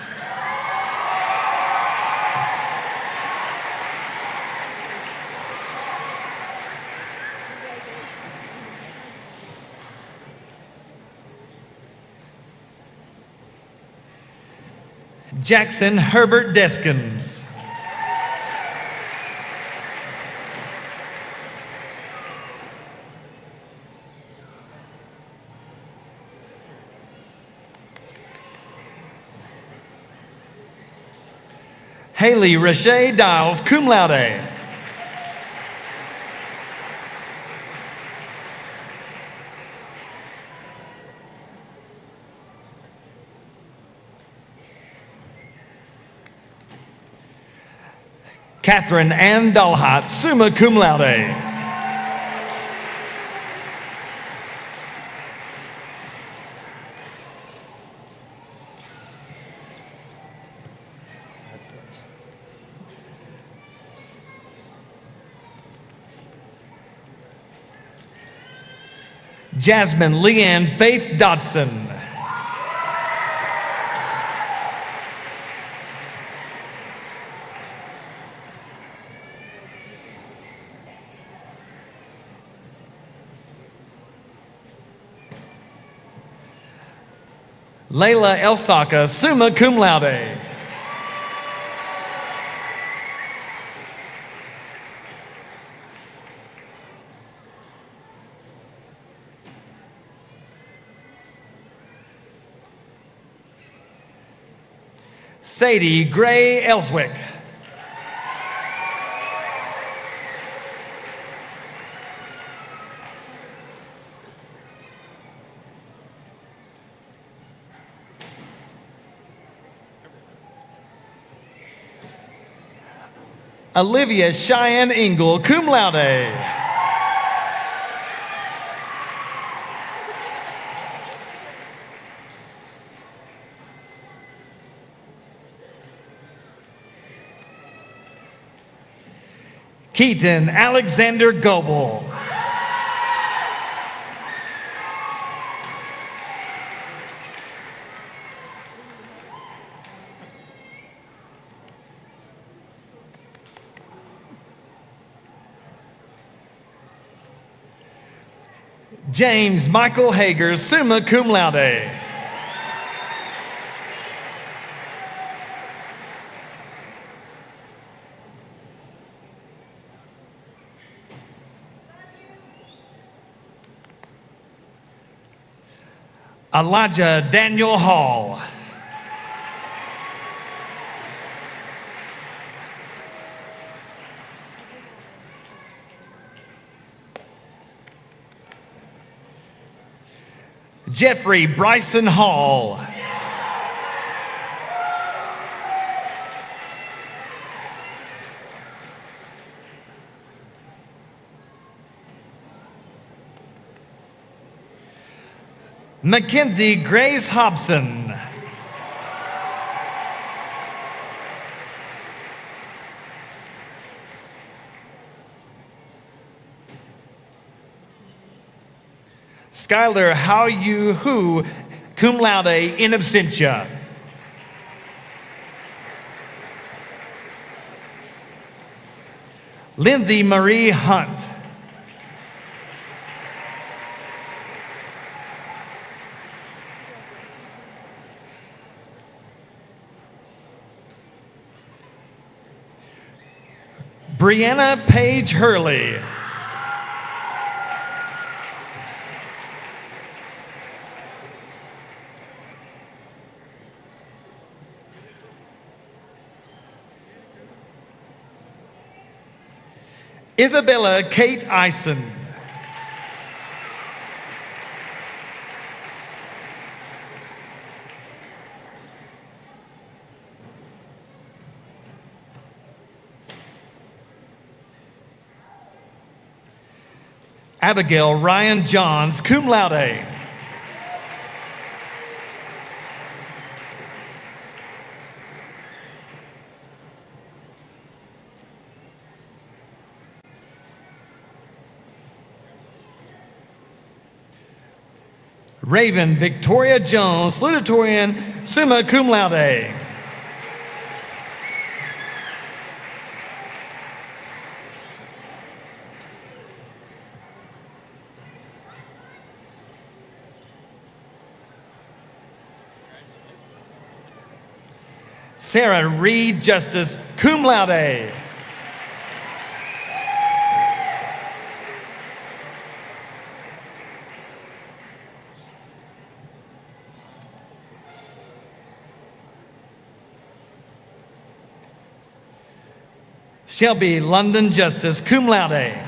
Jackson Herbert Deskins. Haley Rashay Dials, cum laude. Catherine Ann Dalhot, summa cum laude. Jasmine Leanne Faith Dodson. Layla Elsaka, summa cum laude. Sadie Gray Ellswick. Olivia Cheyenne Ingle, cum laude. Keaton Alexander Goebel. James Michael Hager, summa cum laude. Elijah Daniel Hall. Jeffrey Bryson Hall. Mackenzie Grace Hobson. Skylar How You Who, cum laude in absentia. Lindsay Marie Hunt. Brianna Page Hurley. Isabella Kate Eisen. Abigail Ryan Johns, cum laude. Raven Victoria Jones, salutatorian, summa cum laude. Sarah Reed Justice, cum laude. Shelby London Justice, cum laude.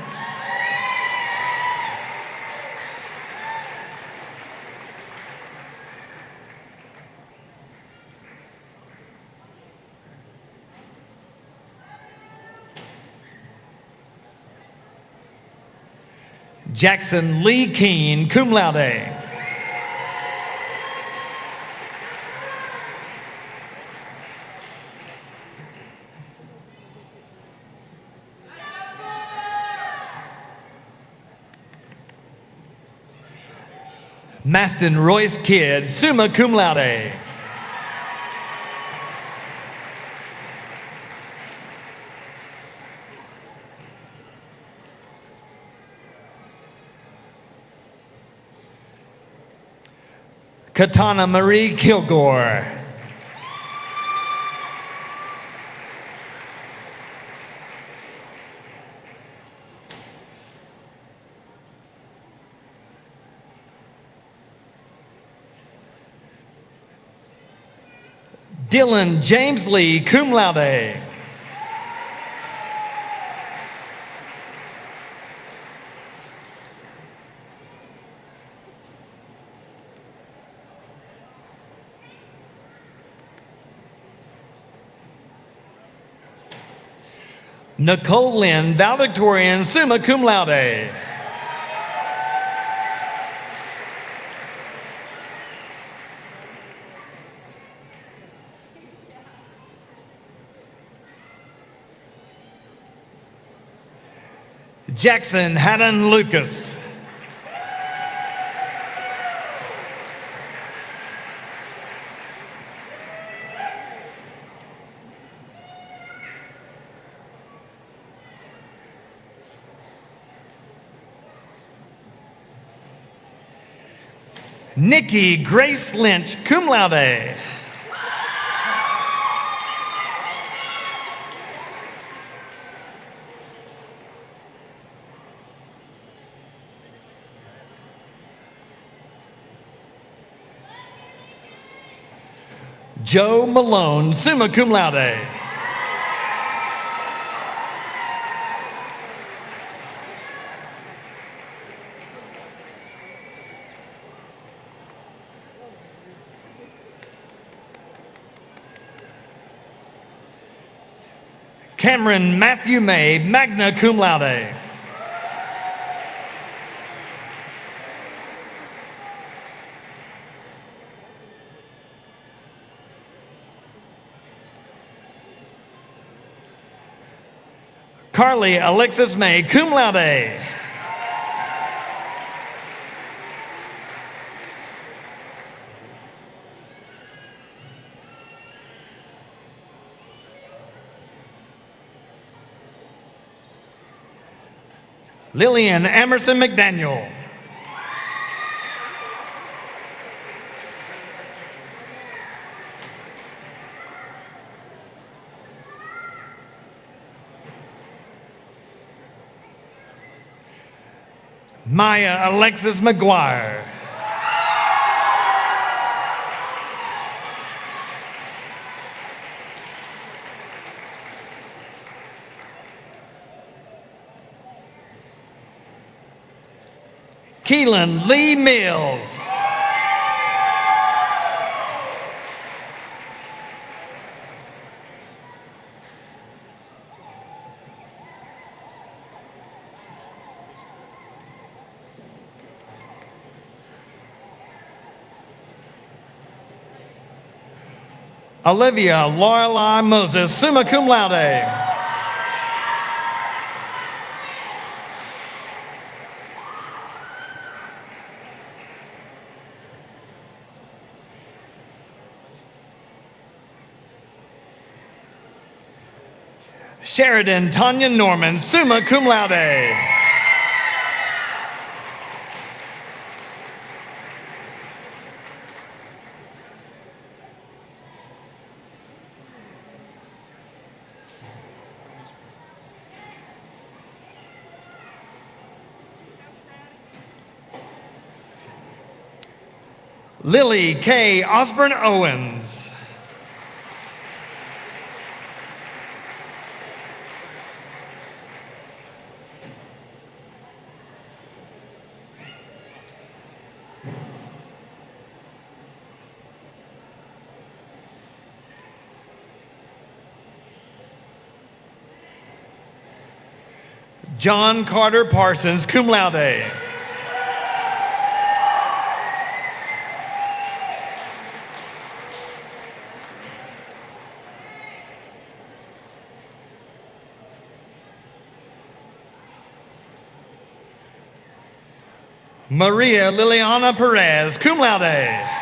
Jackson Lee Keene, cum laude. Maston Royce Kidd, summa cum laude. Katana Marie Kilgore. Dylan James Lee, cum laude. Nicole Lynn, valedictorian, summa cum laude. Jackson Haddon Lucas. Nikki Grace Lynch, cum laude. Joe Malone, summa cum laude. Cameron Matthew May, magna cum laude. Carly Alexis May, cum laude. Lillian Emerson McDaniel. Maya Alexis McGuire. Keelan Lee Mills. Olivia Lorelei Moses, summa cum laude. Sheridan Tanya Norman, summa cum laude. Lily K. Osborne Owens. John Carter Parsons, cum laude. Maria Liliana Perez, cum laude.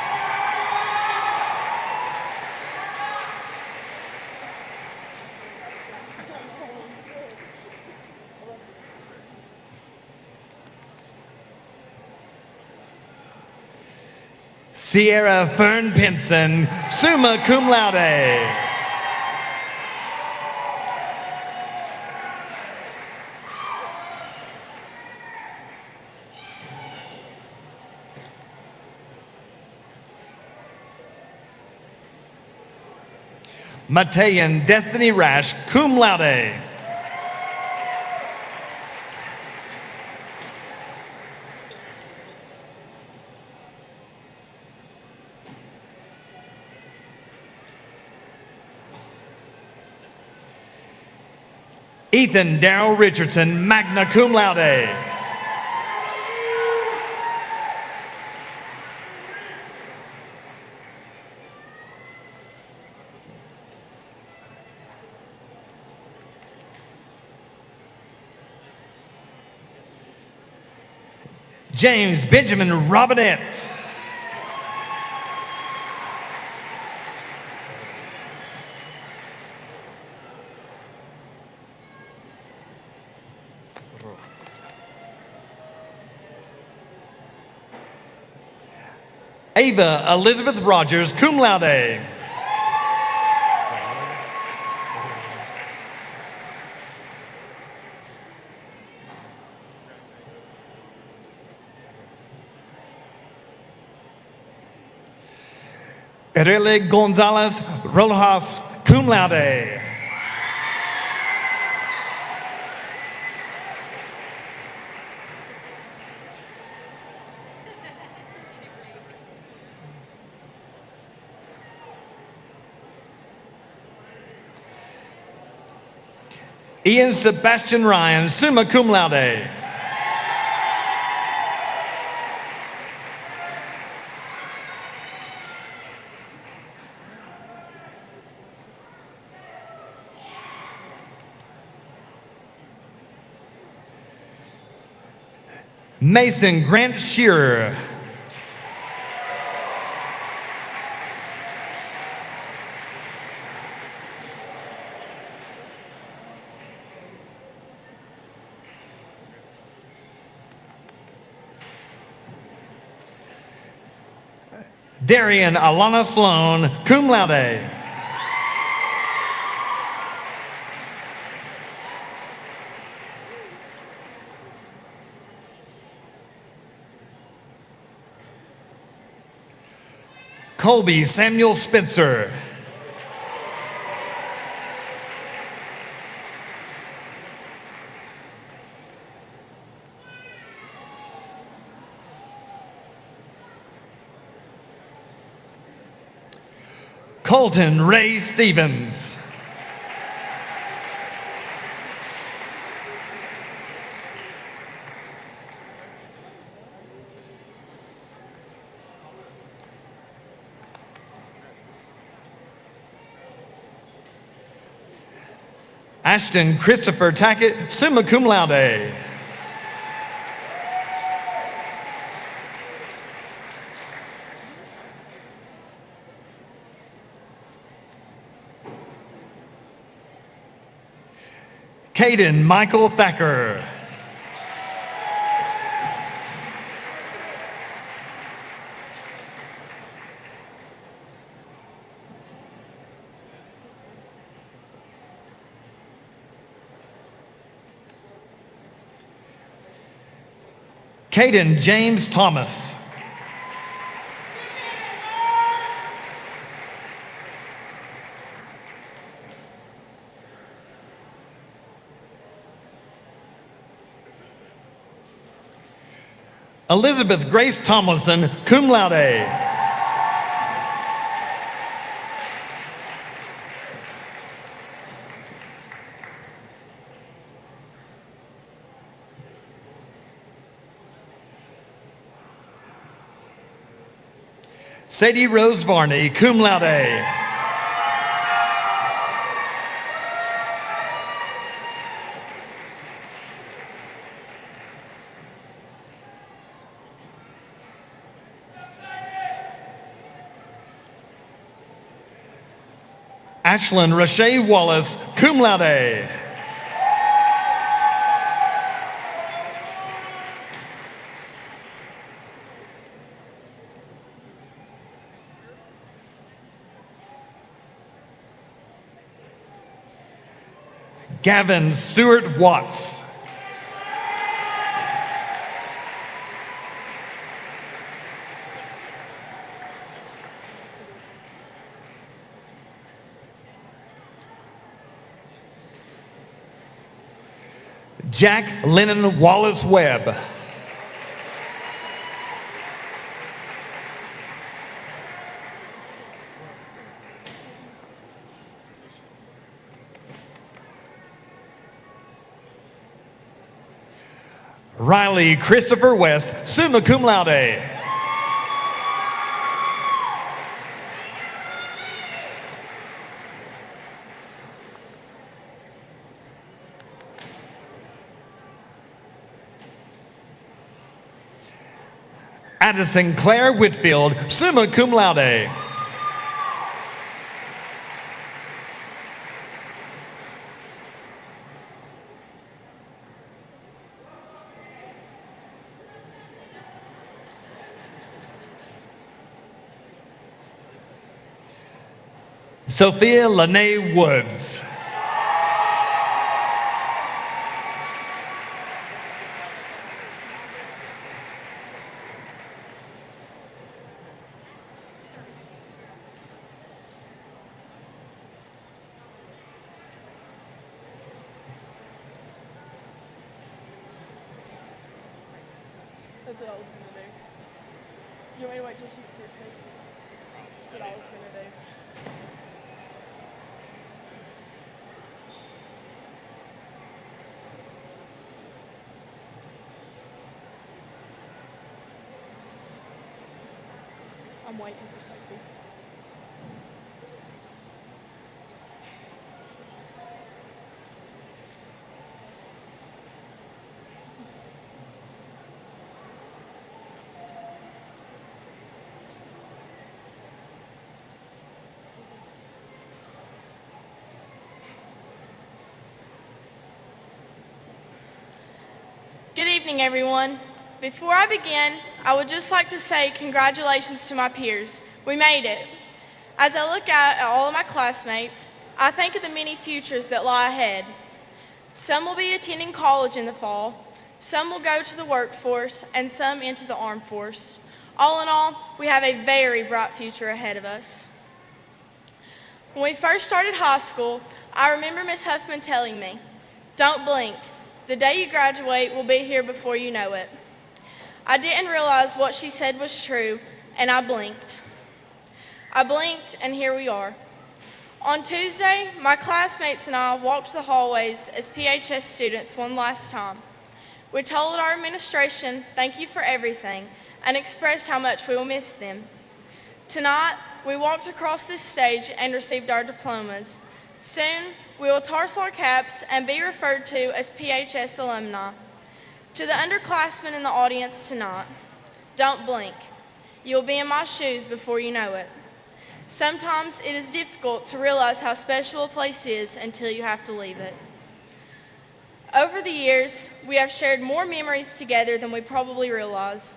Sierra Fern Pinson, summa cum laude. Mateyan Destiny Rash, cum laude. Ethan Darrell Richardson, magna cum laude. James Benjamin Robinette. Ava Elizabeth Rogers, cum laude. Erele Gonzalez Rojas, cum laude. Ian Sebastian Ryan, summa cum laude. Mason Grant Shearer. Darian Alana Sloan, cum laude. Colby Samuel Spitzer. Colton Ray Stevens. Ashton Christopher Tackett, summa cum laude. Caden Michael Thacker. Caden James Thomas. Elizabeth Grace Tomlinson, cum laude. Sadie Rose Varney, cum laude. Ashlyn Rashay Wallace, cum laude. Gavin Stewart Watts. Jack Lennon Wallace Webb. Riley Christopher West, summa cum laude. Addison Claire Whitfield, summa cum laude. Sophia Lene Woods. That's what I was gonna do. You want me to wait till she gets here, Stacey? That's what I was gonna do. I'm waiting for Sophie. Good evening, everyone. Before I begin, I would just like to say congratulations to my peers. We made it. As I look out at all of my classmates, I think of the many futures that lie ahead. Some will be attending college in the fall, some will go to the workforce, and some into the armed force. All in all, we have a very bright future ahead of us. When we first started high school, I remember Miss Huffman telling me, "Don't blink. The day you graduate will be here before you know it." I didn't realize what she said was true, and I blinked. I blinked, and here we are. On Tuesday, my classmates and I walked the hallways as PHS students one last time. We told our administration thank you for everything and expressed how much we will miss them. Tonight, we walked across this stage and received our diplomas. Soon, we will toss our caps and be referred to as PHS alumni. To the underclassmen in the audience tonight, don't blink. You'll be in my shoes before you know it. Sometimes it is difficult to realize how special a place is until you have to leave it. Over the years, we have shared more memories together than we probably realize.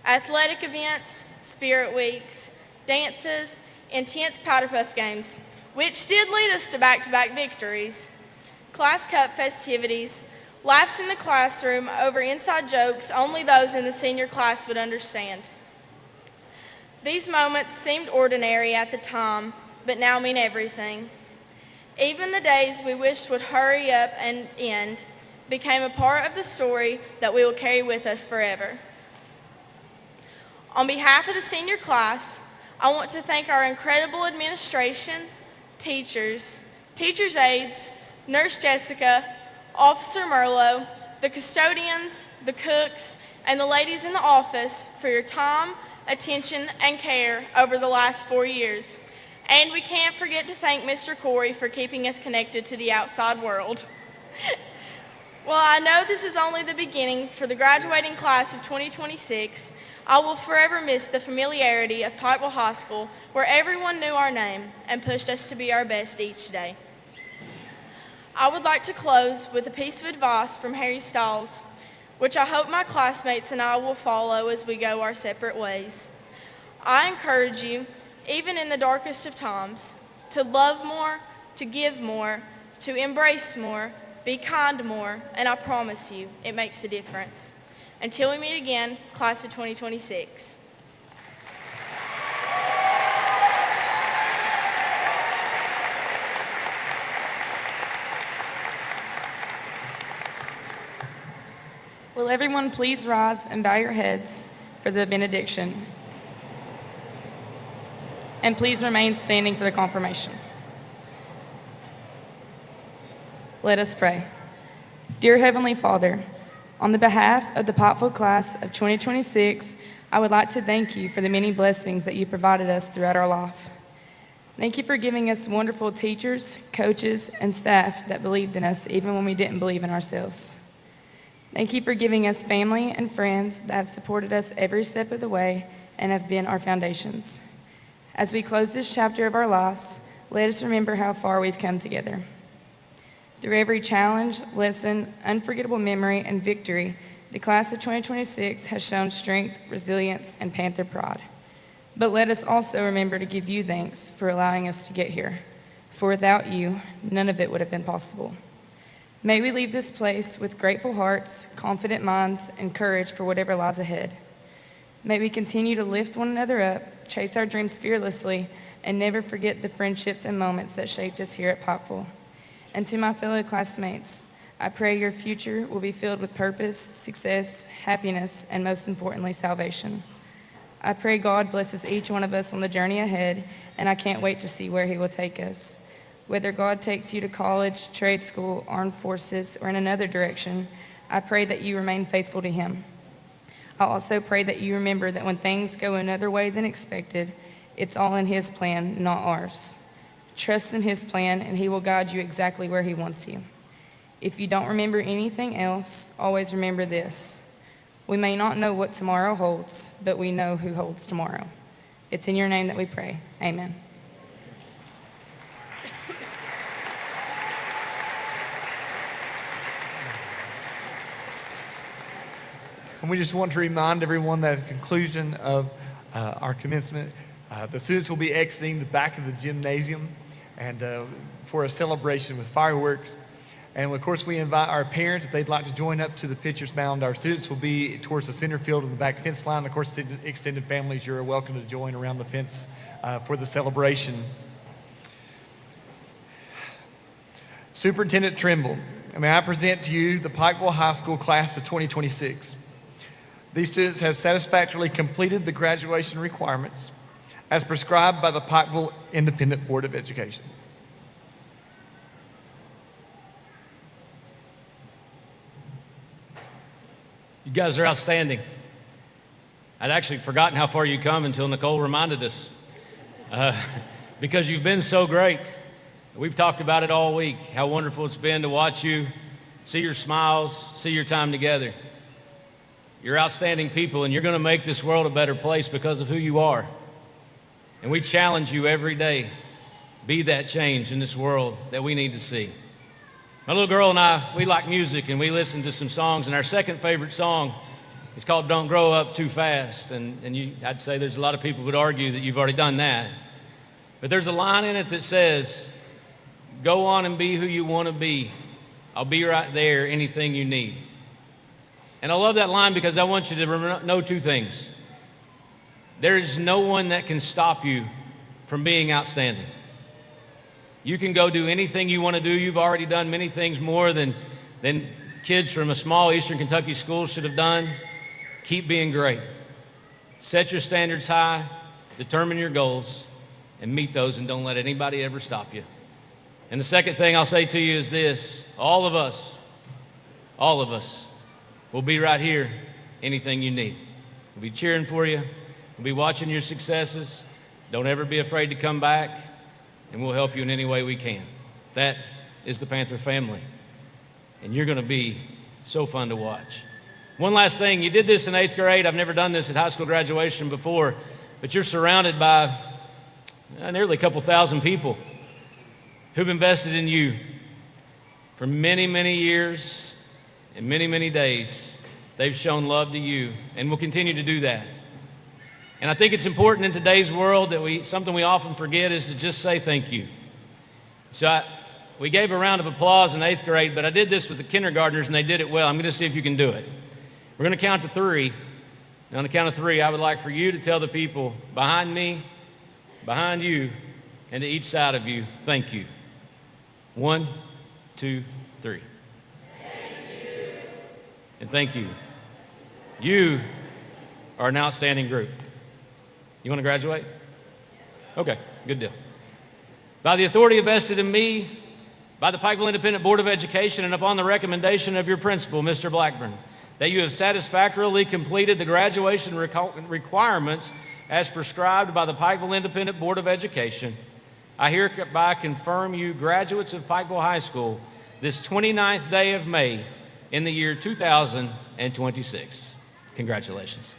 Athletic events, spirit weeks, dances, intense powder puff games, which did lead us to back-to-back victories, class cup festivities, laughs in the classroom over inside jokes only those in the senior class would understand. These moments seemed ordinary at the time, but now mean everything. Even the days we wished would hurry up and end became a part of the story that we will carry with us forever. On behalf of the senior class, I want to thank our incredible administration, teachers, teachers' aides, Nurse Jessica, Officer Merlot, the custodians, the cooks, and the ladies in the office for your time attention, and care over the last 4 years. And we can't forget to thank Mr. Corey for keeping us connected to the outside world. While I know this is only the beginning for the graduating class of 2026, I will forever miss the familiarity of Pikeville High School, where everyone knew our name and pushed us to be our best each day. I would like to close with a piece of advice from Harry Styles, which I hope my classmates and I will follow as we go our separate ways. I encourage you, even in the darkest of times, to love more, to give more, to embrace more, be kind more, and I promise you, it makes a difference. Until we meet again, class of 2026. Will everyone please rise and bow your heads for the benediction? And please remain standing for the confirmation. Let us pray. Dear Heavenly Father, on the behalf of the Pikeville class of 2026, I would like to thank you for the many blessings that you provided us throughout our life. Thank you for giving us wonderful teachers, coaches, and staff that believed in us even when we didn't believe in ourselves. Thank you for giving us family and friends that have supported us every step of the way and have been our foundations. As we close this chapter of our lives, let us remember how far we've come together. Through every challenge, lesson, unforgettable memory, and victory, the class of 2026 has shown strength, resilience, and Panther pride. But let us also remember to give you thanks for allowing us to get here. For without you, none of it would have been possible. May we leave this place with grateful hearts, confident minds, and courage for whatever lies ahead. May we continue to lift one another up, chase our dreams fearlessly, and never forget the friendships and moments that shaped us here at Pikeville. And to my fellow classmates, I pray your future will be filled with purpose, success, happiness, and most importantly, salvation. I pray God blesses each one of us on the journey ahead, and I can't wait to see where he will take us. Whether God takes you to college, trade school, armed forces, or in another direction, I pray that you remain faithful to him. I also pray that you remember that when things go another way than expected, it's all in his plan, not ours. Trust in his plan, and he will guide you exactly where he wants you. If you don't remember anything else, always remember this. We may not know what tomorrow holds, but we know who holds tomorrow. It's in your name that we pray. Amen. And we just want to remind everyone that at the conclusion of our commencement, the students will be exiting the back of the gymnasium and for a celebration with fireworks. And of course, we invite our parents if they'd like to join up to the Pitcher's Mound. Our students will be towards the center field in the back fence line. Of course, extended families, you're welcome to join around the fence for the celebration. Superintendent Trimble, may I present to you the Pikeville High School class of 2026. These students have satisfactorily completed the graduation requirements as prescribed by the Pikeville Independent Board of Education. You guys are outstanding. I'd actually forgotten how far you'd come until Nicole reminded us. Because you've been so great. We've talked about it all week, how wonderful it's been to watch you, see your smiles, see your time together. You're outstanding people, and you're going to make this world a better place because of who you are. And we challenge you every day, be that change in this world that we need to see. My little girl and I, we like music, and we listen to some songs, and our second favorite song is called Don't Grow Up Too Fast. And I'd say there's a lot of people who would argue that you've already done that. But there's a line in it that says, go on and be who you want to be. I'll be right there, anything you need. And I love that line because I want you to know two things. There is no one that can stop you from being outstanding. You can go do anything you want to do. You've already done many things more than kids from a small Eastern Kentucky school should have done. Keep being great. Set your standards high, determine your goals, and meet those, and don't let anybody ever stop you. And the second thing I'll say to you is this: all of us will be right here, anything you need. We'll be cheering for you. We'll be watching your successes. Don't ever be afraid to come back, and we'll help you in any way we can. That is the Panther family, and you're going to be so fun to watch. One last thing, you did this in 8th grade. I've never done this at high school graduation before, but you're surrounded by nearly a couple thousand people who've invested in you for many, many years and many, many days. They've shown love to you and will continue to do that. And I think it's important in today's world that something we often forget is to just say thank you. So we gave a round of applause in 8th grade, but I did this with the kindergartners and they did it well. I'm going to see if you can do it. We're going to count to 3. And on the count of 3, I would like for you to tell the people behind me, behind you, and to each side of you, thank you. 1, 2, 3. Thank you. And thank you. You are an outstanding group. You want to graduate? Okay, good deal. By the authority vested in me, by the Pikeville Independent Board of Education, and upon the recommendation of your principal, Mr. Blackburn, that you have satisfactorily completed the graduation requirements as prescribed by the Pikeville Independent Board of Education, I hereby confirm you graduates of Pikeville High School this 29th day of May in the year 2026. Congratulations.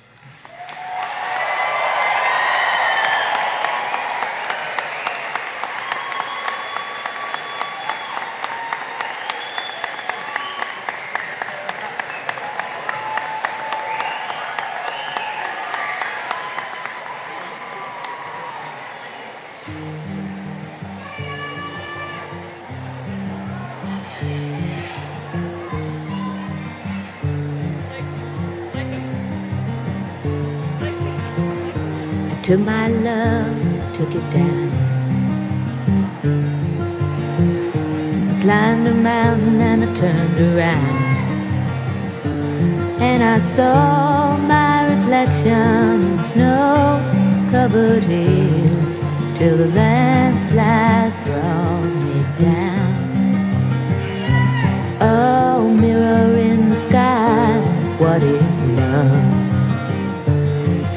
Took my love, took it down. I climbed a mountain and I turned around, and I saw my reflection in snow-covered hills till the landslide brought me down. Oh, mirror in the sky, what is love?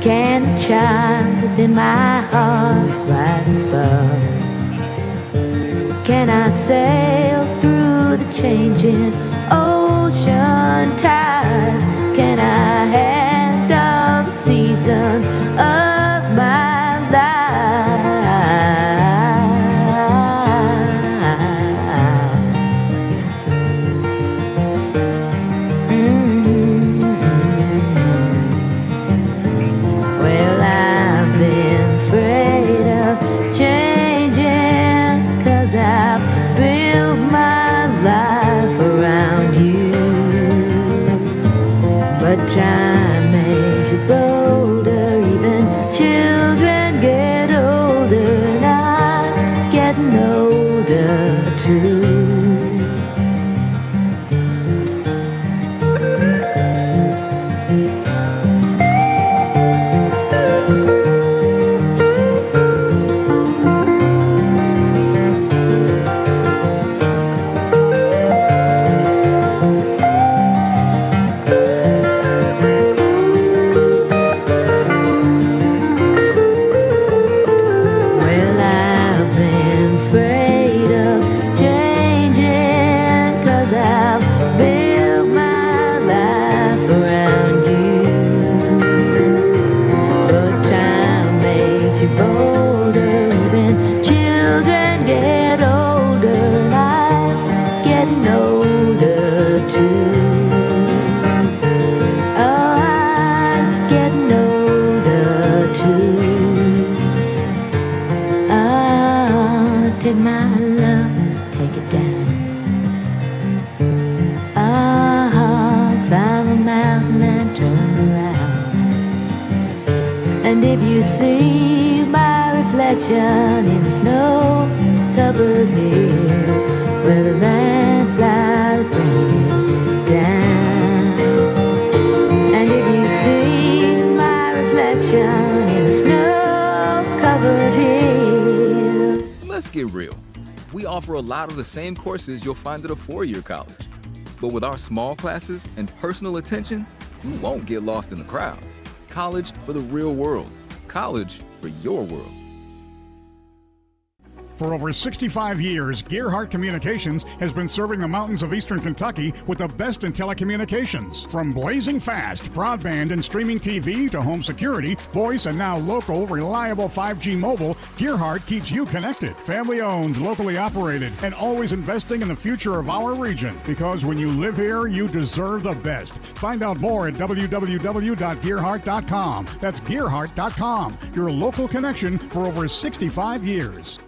Can the child within my heart rise above? Can I sail through the changing ocean tides? Can I handle the seasons of my life? Well, I've been afraid of changing, 'cause I've built my life around you. But time makes you bolder, even children get older, and I'm getting older too. Well, I've been afraid of changing, 'cause I've built my life around you. But time makes you bolder, even children get older, and I'm getting older too. Oh, I'm getting older too. Oh, take my love, take it down. Oh, climb a mountain and turn around. And if you see my reflection in the snow-covered hills, where the landslide bring it down. And if you see my reflection in the snow-covered hills. Let's get real. We offer a lot of the same courses you'll find at a four-year college. But with our small classes and personal attention, you won't get lost in the crowd. College for the real world. college for your world. For over 65 years, Gearhart Communications has been serving the mountains of eastern Kentucky with the best in telecommunications. From blazing fast broadband and streaming TV to home security, voice, and now local, reliable 5G mobile, Gearhart keeps you connected. Family owned, locally operated, and always investing in the future of our region. Because when you live here, you deserve the best. Find out more at www.gearhart.com. That's gearhart.com, your local connection for over 65 years.